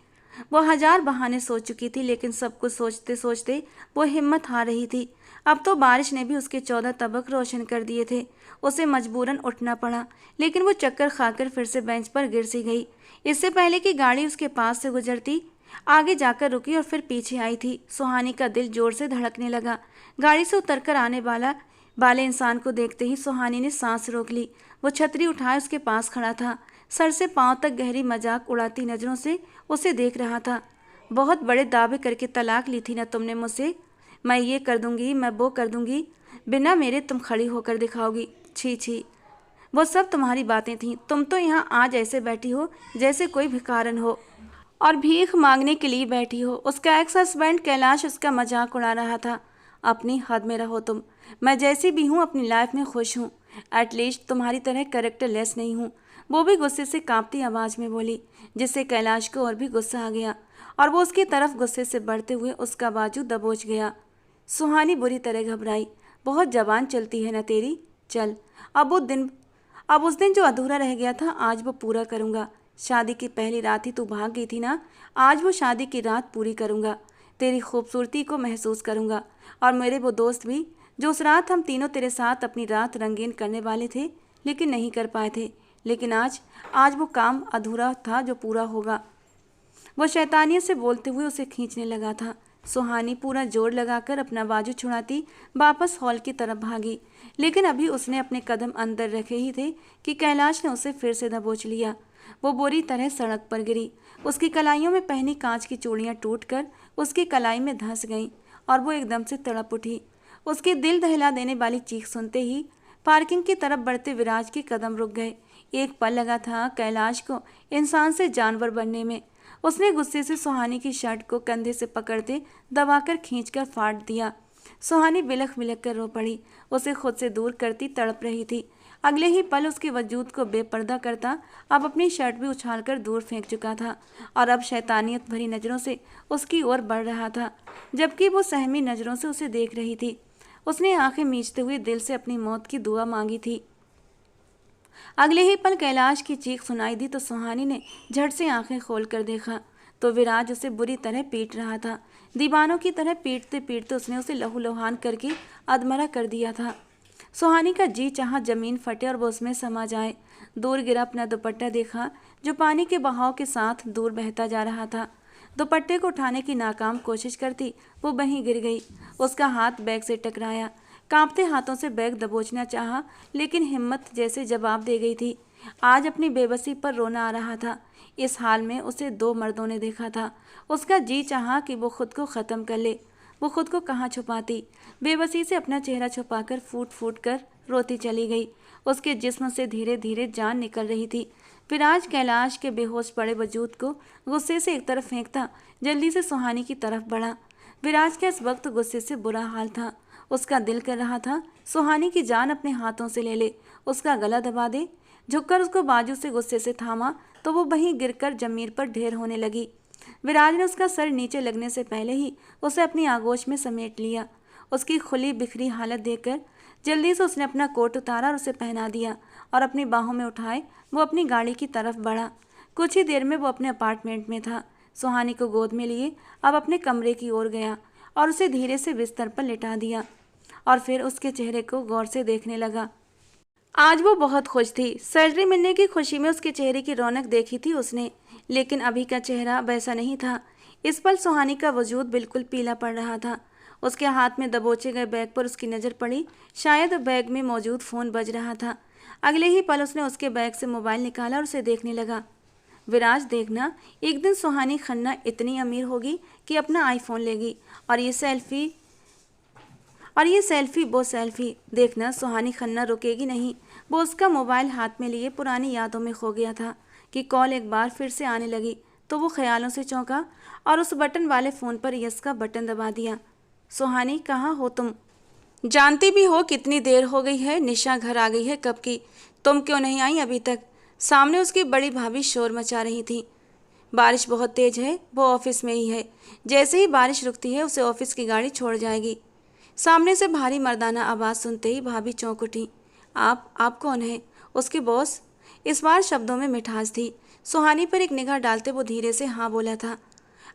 वो 1000 बहाने सोच चुकी थी, लेकिन सब कुछ सोचते सोचते वो हिम्मत हार रही थी। अब तो बारिश ने भी उसके 14 तबक रोशन कर दिए थे। उसे मजबूरन उठना पड़ा, लेकिन वो चक्कर खाकर फिर से बेंच पर गिर सी गई। इससे पहले कि गाड़ी उसके पास से गुजरती, आगे जाकर रुकी और फिर पीछे आई थी। सुहानी का दिल जोर से धड़कने लगा। गाड़ी से उतरकर आने वाले इंसान को देखते ही सुहानी ने सांस रोक ली। वो छतरी उठाए उसके पास खड़ा था, सर से पांव तक गहरी मजाक उड़ाती नज़रों से उसे देख रहा था। बहुत बड़े दावे करके तलाक ली थी ना तुमने मुझसे, मैं ये कर दूंगी, मैं वो कर दूंगी, बिना मेरे तुम खड़ी होकर दिखाओगी। छी छी, वो सब तुम्हारी बातें थीं। तुम तो यहाँ आज ऐसे बैठी हो जैसे कोई भिखारन हो और भीख मांगने के लिए बैठी हो। उसका एक्स हस्बैंड कैलाश उसका मजाक उड़ा रहा था। अपनी हद में रहो तुम। मैं जैसी भी हूँ अपनी लाइफ में खुश हूँ। एटलीस्ट तुम्हारी तरह कैरेक्टर लेस नहीं हूँ। वो भी गुस्से से कांपती आवाज में बोली, जिससे कैलाश को और भी गुस्सा आ गया और वो उसकी तरफ गुस्से से बढ़ते हुए उसका बाजू दबोच गया। सुहानी बुरी तरह घबराई। बहुत जबान चलती है ना तेरी। चल, अब उस दिन जो अधूरा रह गया था आज वो पूरा करूँगा। शादी की पहली रात ही तू भाग गई थी ना, आज वो शादी की रात पूरी करूँगा। तेरी खूबसूरती को महसूस करूँगा और मेरे वो दोस्त भी जो उस रात हम तीनों तेरे साथ अपनी रात रंगीन करने वाले थे लेकिन नहीं कर पाए थे। लेकिन आज वो काम अधूरा था जो पूरा होगा। वो शैतानियत से बोलते हुए उसे खींचने लगा था। सुहानी पूरा जोर लगाकर अपना बाजू छुड़ाती वापस हॉल की तरफ भागी, लेकिन अभी उसने अपने कदम अंदर रखे ही थे कि कैलाश ने उसे फिर से दबोच लिया। वो बुरी तरह सड़क पर गिरी। उसकी कलाइयों में पहनी कांच की चूड़ियां टूटकर उसकी कलाई में धंस गईं और वो एकदम से तड़प उठी। उसकी दिल दहला देने वाली चीख सुनते ही पार्किंग की तरफ बढ़ते विराज के कदम रुक गए। एक पल लगा था कैलाश को इंसान से जानवर बनने में। उसने गुस्से से सुहानी की शर्ट को कंधे से पकड़ते दबाकर खींचकर फाड़ दिया। सुहानी बिलख बिलख कर रो पड़ी। उसे खुद से दूर करती तड़प रही थी। अगले ही पल उसके वजूद को बेपर्दा करता अब अपनी शर्ट भी उछालकर दूर फेंक चुका था और अब शैतानियत भरी नज़रों से उसकी ओर बढ़ रहा था, जबकि वो सहमी नज़रों से उसे देख रही थी। उसने आंखें मींचते हुए दिल से अपनी मौत की दुआ मांगी थी। अगले ही पल कैलाश की चीख सुनाई दी तो सुहानी ने झट से आंखें खोलकर देखा तो विराज उसे बुरी तरह पीट रहा था। दीवानों की तरह पीटते पीटते उसने उसे लहूलुहान करके अधमरा कर दिया था। सुहानी का जी चाहा जमीन फटे और वो उसमें समा जाए। दूर गिरा अपना दुपट्टा देखा जो पानी के बहाव के साथ दूर बहता जा रहा था। दुपट्टे को उठाने की नाकाम कोशिश करती वो वहीं गिर गई। उसका हाथ बैग से टकराया। कांपते हाथों से बैग दबोचना चाहा, लेकिन हिम्मत जैसे जवाब दे गई थी। आज अपनी बेबसी पर रोना आ रहा था। इस हाल में उसे दो मर्दों ने देखा था। उसका जी चाहा कि वो खुद को ख़त्म कर ले। वो खुद को कहाँ छुपाती। बेबसी से अपना चेहरा छुपाकर फूट फूट कर रोती चली गई। उसके जिस्म से धीरे धीरे जान निकल रही थी। विराज कैलाश के बेहोश पड़े वजूद को गुस्से से एक तरफ फेंकता जल्दी से सुहानी की तरफ बढ़ा। विराज का इस वक्त गुस्से से बुरा हाल था। उसका दिल कर रहा था सुहानी की जान अपने हाथों से ले ले, उसका गला दबा दे। झुककर उसको बाजू से गुस्से से थामा तो वो वहीं गिरकर जमीन पर ढेर होने लगी। विराज ने उसका सर नीचे लगने से पहले ही उसे अपनी आगोश में समेट लिया। उसकी खुली बिखरी हालत देखकर जल्दी से उसने अपना कोट उतारा और उसे पहना दिया और अपनी बाहों में उठाए वो अपनी गाड़ी की तरफ बढ़ा। कुछ ही देर में वो अपने अपार्टमेंट में था। सुहानी को गोद में लिए अब अपने कमरे की ओर गया और उसे धीरे से बिस्तर पर लिटा दिया और फिर उसके चेहरे को गौर से देखने लगा। आज वो बहुत खुश थी। सैलरी मिलने की खुशी में उसके चेहरे की रौनक देखी थी उसने, लेकिन अभी का चेहरा वैसा नहीं था। इस पल सुहानी का वजूद बिल्कुल पीला पड़ रहा था। उसके हाथ में दबोचे गए बैग पर उसकी नज़र पड़ी। शायद बैग में मौजूद फ़ोन बज रहा था। अगले ही पल उसने उसके बैग से मोबाइल निकाला और उसे देखने लगा। विराज, देखना, एक दिन सुहानी खन्ना इतनी अमीर होगी कि अपना आईफोन लेगी और ये सेल्फी वो सेल्फी। देखना, सुहानी खन्ना रुकेगी नहीं। वो उसका मोबाइल हाथ में लिए पुरानी यादों में खो गया था कि कॉल एक बार फिर से आने लगी तो वो ख्यालों से चौंका और उस बटन वाले फ़ोन पर यस का बटन दबा दिया। सुहानी, कहाँ हो तुम? जानती भी हो कितनी देर हो गई है। निशा घर आ गई है कब की। तुम क्यों नहीं आई अभी तक? सामने उसकी बड़ी भाभी शोर मचा रही थी। बारिश बहुत तेज है, वो ऑफिस में ही है। जैसे ही बारिश रुकती है उसे ऑफिस की गाड़ी छोड़ जाएगी। सामने से भारी मर्दाना आवाज़ सुनते ही भाभी चौंक उठी। आप कौन हैं? उसके बॉस। इस बार शब्दों में मिठास थी। सुहानी पर एक निगाह डालते वो धीरे से हाँ बोला था।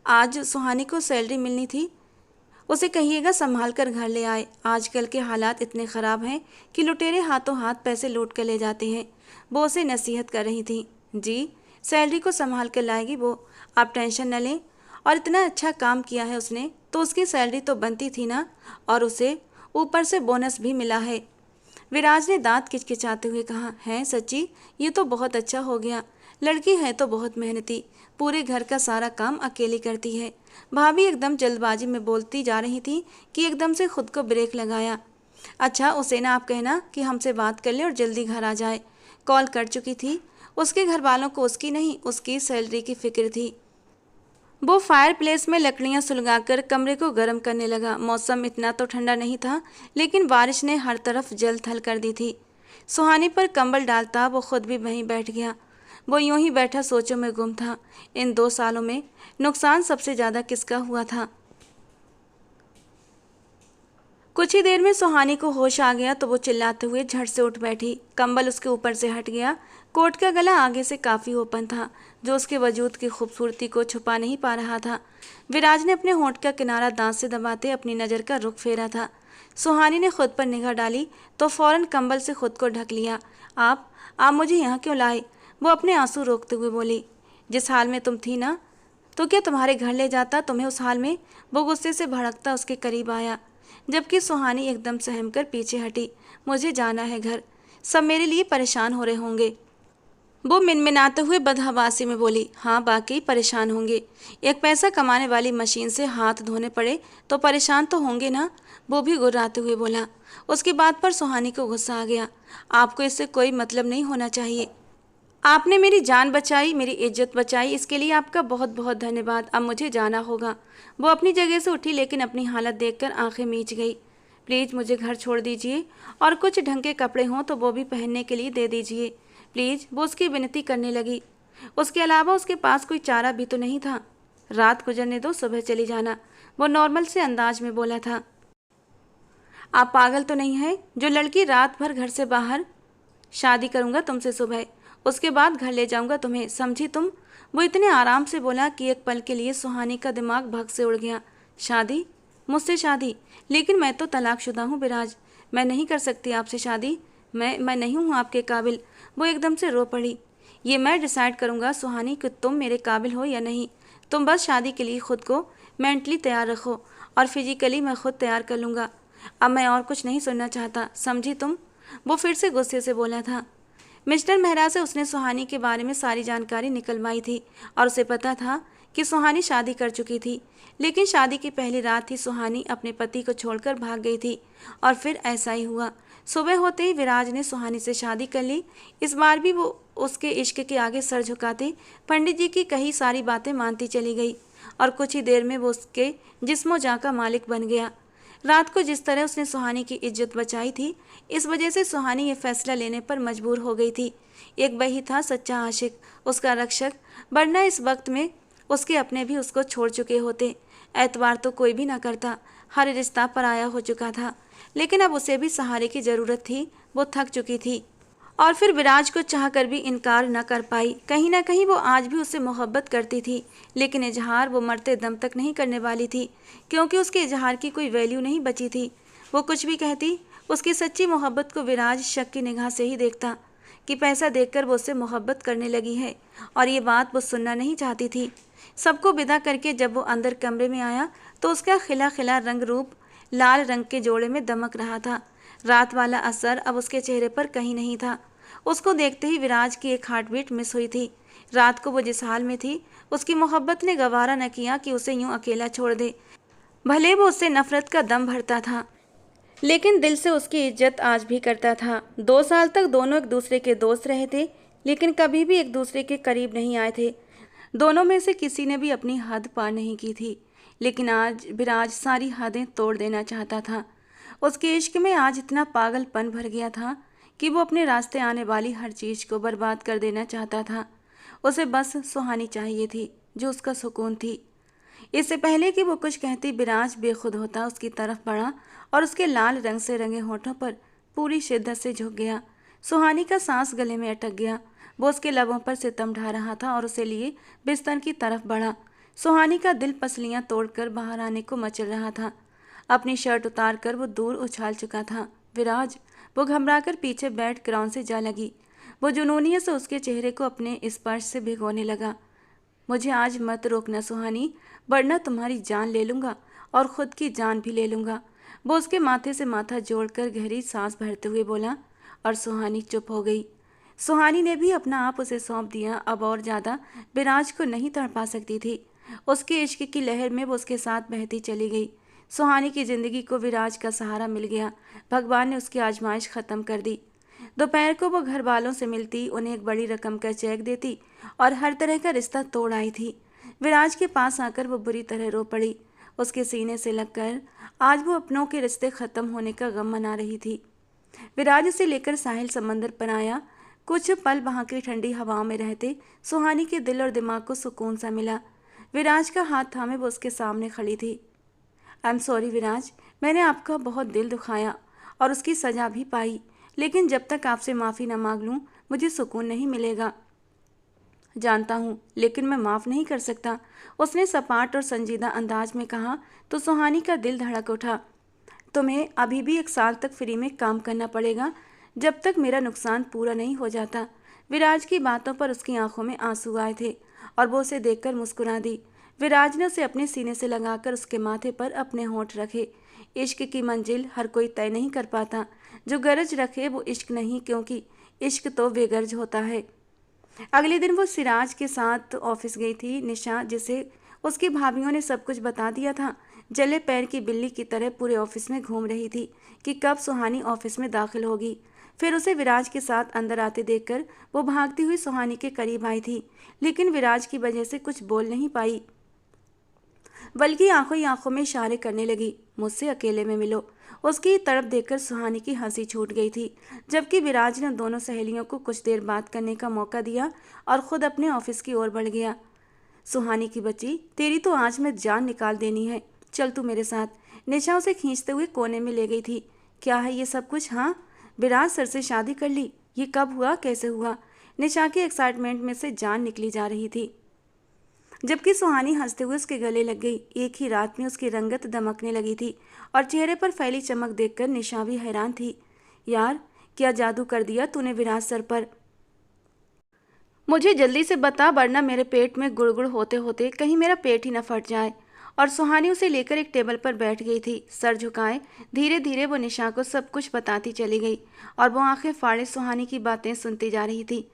आज सुहानी को सैलरी मिलनी थी। उसे कहिएगा संभाल कर घर ले आए। आजकल के हालात इतने ख़राब हैं कि लुटेरे हाथों हाथ पैसे लूट कर ले जाते हैं। वो उसे नसीहत कर रही थी। जी, सैलरी को संभाल कर लाएगी वो, आप टेंशन न लें। और इतना अच्छा काम किया है उसने तो उसकी सैलरी तो बनती थी ना, और उसे ऊपर से बोनस भी मिला है। विराज ने दांत किचकिचाते हुए कहा। हैं सच्ची? ये तो बहुत अच्छा हो गया। लड़की है तो बहुत मेहनती, पूरे घर का सारा काम अकेली करती है। भाभी एकदम जल्दबाजी में बोलती जा रही थी कि एकदम से खुद को ब्रेक लगाया। अच्छा, उसे ना आप कहना कि हमसे बात कर ले और जल्दी घर आ जाए। कॉल कर चुकी थी। उसके घर वालों को उसकी नहीं, उसकी सैलरी की फिक्र थी। वो फायर प्लेस में लकड़ियां सुलगाकर कमरे को गर्म करने लगा। मौसम इतना तो ठंडा नहीं था, लेकिन बारिश ने हर तरफ जल थल कर दी थी। सुहानी पर कंबल डालता वो खुद भी वहीं बैठ गया। वो यूं ही बैठा सोचों में गुम था। इन 2 सालों में नुकसान सबसे ज़्यादा किसका हुआ था? कुछ ही देर में सुहानी को होश आ गया तो वो चिल्लाते हुए झट से उठ बैठी। कंबल उसके ऊपर से हट गया। कोट का गला आगे से काफ़ी ओपन था, जो उसके वजूद की खूबसूरती को छुपा नहीं पा रहा था। विराज ने अपने होंठ का किनारा दांत से दबाते अपनी नज़र का रुख फेरा था। सुहानी ने खुद पर निगाह डाली तो फौरन कंबल से खुद को ढक लिया। आप मुझे यहाँ क्यों लाए? वो अपने आंसू रोकते हुए बोली। जिस हाल में तुम थी ना, तो क्या तुम्हारे घर ले जाता तुम्हें उस हाल में? वो गुस्से से भड़कता उसके करीब आया, जबकि सुहानी एकदम सहमकर पीछे हटी। मुझे जाना है घर, सब मेरे लिए परेशान हो रहे होंगे। वो मिनमिनाते हुए बदहवासी में बोली। हाँ, वाकई परेशान होंगे। एक पैसा कमाने वाली मशीन से हाथ धोने पड़े तो परेशान तो होंगे ना, वो भी गुर्राते हुए बोला। उसकी बात पर सुहानी को गुस्सा आ गया। आपको इससे कोई मतलब नहीं होना चाहिए। आपने मेरी जान बचाई, मेरी इज्जत बचाई, इसके लिए आपका बहुत बहुत धन्यवाद। अब मुझे जाना होगा। वो अपनी जगह से उठी लेकिन अपनी हालत देखकर आंखें मीच गई। प्लीज़ मुझे घर छोड़ दीजिए और कुछ ढंग के कपड़े हों तो वो भी पहनने के लिए दे दीजिए प्लीज़, वो उसकी विनती करने लगी। उसके अलावा उसके पास कोई चारा भी तो नहीं था। रात गुजरने दो, सुबह चली जाना, वो नॉर्मल से अंदाज में बोला था। आप पागल तो नहीं हैं? जो लड़की रात भर घर से बाहर, शादी करूंगा तुमसे सुबह, उसके बाद घर ले जाऊंगा तुम्हें, समझी तुम? वो इतने आराम से बोला कि एक पल के लिए सुहानी का दिमाग भग से उड़ गया। शादी? मुझसे शादी? लेकिन मैं तो तलाकशुदा हूँ विराज, मैं नहीं कर सकती आपसे शादी। मैं नहीं हूँ आपके काबिल। वो एकदम से रो पड़ी। ये मैं डिसाइड करूँगा सुहानी कि तुम मेरे काबिल हो या नहीं। तुम बस शादी के लिए खुद को मेंटली तैयार रखो और फिजिकली मैं खुद तैयार कर लूँगा। अब मैं और कुछ नहीं सुनना चाहता, समझी तुम? वो फिर से गुस्से से बोला था। मिस्टर मेहरा से उसने सुहानी के बारे में सारी जानकारी निकलवाई थी और उसे पता था कि सुहानी शादी कर चुकी थी। लेकिन शादी की पहली रात ही सुहानी अपने पति को छोड़कर भाग गई थी और फिर ऐसा ही हुआ। सुबह होते ही विराज ने सुहानी से शादी कर ली। इस बार भी वो उसके इश्क के आगे सर झुकाती पंडित जी की कही सारी बातें मानती चली गई और कुछ ही देर में वो उसके जिस्मो जान का मालिक बन गया। रात को जिस तरह उसने सुहानी की इज्जत बचाई थी, इस वजह से सुहानी ये फैसला लेने पर मजबूर हो गई थी। एक वही था सच्चा आशिक, उसका रक्षक, वरना इस वक्त में उसके अपने भी उसको छोड़ चुके होते। एतबार तो कोई भी ना करता, हर रिश्ता पराया हो चुका था। लेकिन अब उसे भी सहारे की ज़रूरत थी, वो थक चुकी थी और फिर विराज को चाहकर भी इनकार न कर पाई। कहीं ना कहीं वो आज भी उससे मोहब्बत करती थी, लेकिन इजहार वो मरते दम तक नहीं करने वाली थी, क्योंकि उसके इजहार की कोई वैल्यू नहीं बची थी। वो कुछ भी कहती, उसकी सच्ची मोहब्बत को विराज शक की निगाह से ही देखता कि पैसा देखकर वो उससे मोहब्बत करने लगी है, और ये बात वो सुनना नहीं चाहती थी। सबको विदा करके जब वो अंदर कमरे में आया तो उसका खिला खिला रंग रूप लाल रंग के जोड़े में दमक रहा था। रात वाला असर अब उसके चेहरे पर कहीं नहीं था। उसको देखते ही विराज की एक हार्ट बीट मिस हुई थी। रात को वो जिस हाल में थी, उसकी मोहब्बत ने गवारा न किया कि उसे यूं अकेला छोड़ दे। भले वो उससे नफरत का दम भरता था, लेकिन दिल से उसकी इज्जत आज भी करता था। 2 साल तक दोनों एक दूसरे के दोस्त रहे थे, लेकिन कभी भी एक दूसरे के करीब नहीं आए थे। दोनों में से किसी ने भी अपनी हद पार नहीं की थी, लेकिन आज विराज सारी हदें तोड़ देना चाहता था। उसके इश्क में आज इतना पागलपन भर गया था कि वो अपने रास्ते आने वाली हर चीज़ को बर्बाद कर देना चाहता था। उसे बस सुहानी चाहिए थी, जो उसका सुकून थी। इससे पहले कि वो कुछ कहती, विराज बेखुद होता उसकी तरफ बढ़ा और उसके लाल रंग से रंगे होठों पर पूरी शिद्दत से झुक गया। सुहानी का सांस गले में अटक गया। वो उसके लबों पर सितम ढा रहा था और उसे लिए बिस्तर की तरफ बढ़ा। सुहानी का दिल पसलियां तोड़कर बाहर आने को मचल रहा था। अपनी शर्ट उतार कर वो दूर उछाल चुका था। विराज, वो घबराकर पीछे बैठ ग्राउंड से जा लगी। वो जुनूनियत से उसके चेहरे को अपने स्पर्श से भिगोने लगा। मुझे आज मत रोकना सुहानी, वरना तुम्हारी जान ले लूँगा और ख़ुद की जान भी ले लूँगा। वो उसके माथे से माथा जोड़कर गहरी सांस भरते हुए बोला, और सुहानी चुप हो गई। सुहानी ने भी अपना आप उसे सौंप दिया। अब और ज़्यादा विराज को नहीं तड़पा सकती थी। उसके इश्क की लहर में वो उसके साथ बहती चली गई। सुहानी की ज़िंदगी को विराज का सहारा मिल गया। भगवान ने उसकी आजमाइश ख़त्म कर दी। दोपहर को वो घर वालों से मिलती, उन्हें एक बड़ी रकम का चेक देती और हर तरह का रिश्ता तोड़ आई थी। विराज के पास आकर वो बुरी तरह रो पड़ी। उसके सीने से लगकर आज वो अपनों के रिश्ते ख़त्म होने का गम मना रही थी। विराज उसे लेकर साहिल समंदर पर आया। कुछ पल वहाँ की ठंडी हवाओं में रहते सुहानी के दिल और दिमाग को सुकून सा मिला। विराज का हाथ थामे वो उसके सामने खड़ी थी। आई एम सॉरी विराज, मैंने आपका बहुत दिल दुखाया और उसकी सज़ा भी पाई, लेकिन जब तक आपसे माफ़ी न मांग लूँ मुझे सुकून नहीं मिलेगा। जानता हूँ, लेकिन मैं माफ़ नहीं कर सकता, उसने सपाट और संजीदा अंदाज में कहा तो सुहानी का दिल धड़क उठा। तुम्हें अभी भी 1 साल तक फ्री में काम करना पड़ेगा, जब तक मेरा नुकसान पूरा नहीं हो जाता। विराज की बातों पर उसकी आंखों में आंसू आए थे और वो उसे देखकर मुस्कुरा दी। विराज ने उसे अपने सीने से लगाकर उसके माथे पर अपने होंठ रखे। इश्क की मंजिल हर कोई तय नहीं कर पाता, जो गरज रखे वो इश्क नहीं, क्योंकि इश्क तो बेगर्ज होता है। अगले दिन वो सिराज के साथ ऑफिस गई थी। निशा, जिसे उसकी भाभीियों ने सब कुछ बता दिया था, जले पैर की बिल्ली की तरह पूरे ऑफिस में घूम रही थी कि कब सुहानी ऑफिस में दाखिल होगी। फिर उसे विराज के साथ अंदर आते देखकर वो भागती हुई सुहानी के करीब आई थी, लेकिन विराज की वजह से कुछ बोल नहीं पाई, बल्कि आंखों ही आंखों में इशारे करने लगी, मुझसे अकेले में मिलो। उसकी तड़प देखकर सुहानी की हंसी छूट गई थी, जबकि विराज ने दोनों सहेलियों को कुछ देर बात करने का मौका दिया और खुद अपने ऑफिस की ओर बढ़ गया। सुहानी की बच्ची, तेरी तो आज मैं जान निकाल देनी है, चल तू मेरे साथ। निशा उसे खींचते हुए कोने में ले गई थी। क्या है ये सब कुछ? हाँ, विराज सर से शादी कर ली? ये कब हुआ, कैसे हुआ? निशा के एक्साइटमेंट में से जान निकली जा रही थी, जबकि सुहानी हंसते हुए उसके गले लग गई। एक ही रात में उसकी रंगत दमकने लगी थी और चेहरे पर फैली चमक देखकर निशा भी हैरान थी। यार, क्या जादू कर दिया तूने विराज सर पर? मुझे जल्दी से बता, वरना मेरे पेट में गुड़गुड़ होते होते कहीं मेरा पेट ही न फट जाए। और सुहानी उसे लेकर एक टेबल पर बैठ गई थी। सर झुकाए धीरे धीरे वो निशा को सब कुछ बताती चली गई और वो आंखें फाड़े सुहानी की बातें सुनती जा रही थी।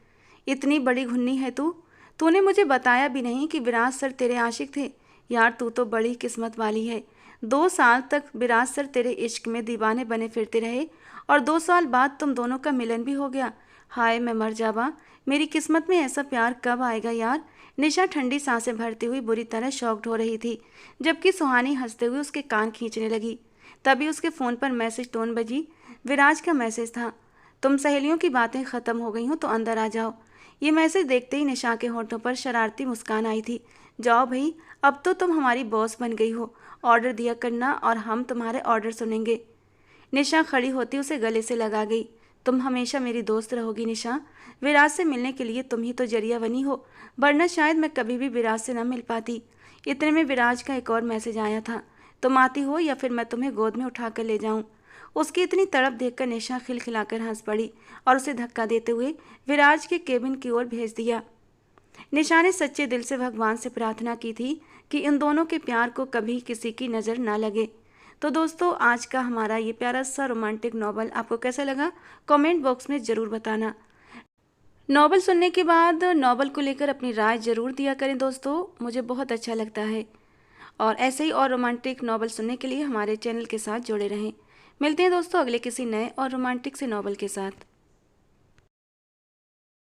इतनी बड़ी घुन्नी है तू, तूने मुझे बताया भी नहीं कि विराज सर तेरे आशिक थे। यार, तू तो बड़ी किस्मत वाली है। 2 साल तक विराज सर तेरे इश्क में दीवाने बने फिरते रहे और 2 साल बाद तुम दोनों का मिलन भी हो गया। हाय मैं मर जावा, मेरी किस्मत में ऐसा प्यार कब आएगा यार। निशा ठंडी सांसें भरती हुई बुरी तरह शॉक्ड हो रही थी, जबकि सुहानी हंसते हुए उसके कान खींचने लगी। तभी उसके फ़ोन पर मैसेज टोन बजी। विराज का मैसेज था, तुम सहेलियों की बातें ख़त्म हो गई हो तो अंदर आ जाओ। ये मैसेज देखते ही निशा के होठों पर शरारती मुस्कान आई थी। जाओ भाई, अब तो तुम हमारी बॉस बन गई हो, ऑर्डर दिया करना और हम तुम्हारे ऑर्डर सुनेंगे। निशा खड़ी होती उसे गले से लगा गई। तुम हमेशा मेरी दोस्त रहोगी निशा, विराज से मिलने के लिए तुम ही तो जरिया बनी हो, वरना शायद मैं कभी भी विराज से न मिल पाती। इतने में विराज का एक और मैसेज आया था, तुम आती हो या फिर मैं तुम्हें गोद में उठाकर ले जाऊं। उसकी इतनी तड़प देखकर निशा खिलखिलाकर हंस पड़ी और उसे धक्का देते हुए विराज के केबिन की ओर भेज दिया। निशा ने सच्चे दिल से भगवान से प्रार्थना की थी कि इन दोनों के प्यार को कभी किसी की नज़र ना लगे। तो दोस्तों, आज का हमारा ये प्यारा सा रोमांटिक नॉवल आपको कैसा लगा, कमेंट बॉक्स में ज़रूर बताना। नॉवल सुनने के बाद नॉवल को लेकर अपनी राय ज़रूर दिया करें दोस्तों, मुझे बहुत अच्छा लगता है। और ऐसे ही और रोमांटिक नॉवल सुनने के लिए हमारे चैनल के साथ जुड़े रहें। मिलते हैं दोस्तों अगले किसी नए और रोमांटिक से नॉवल के साथ।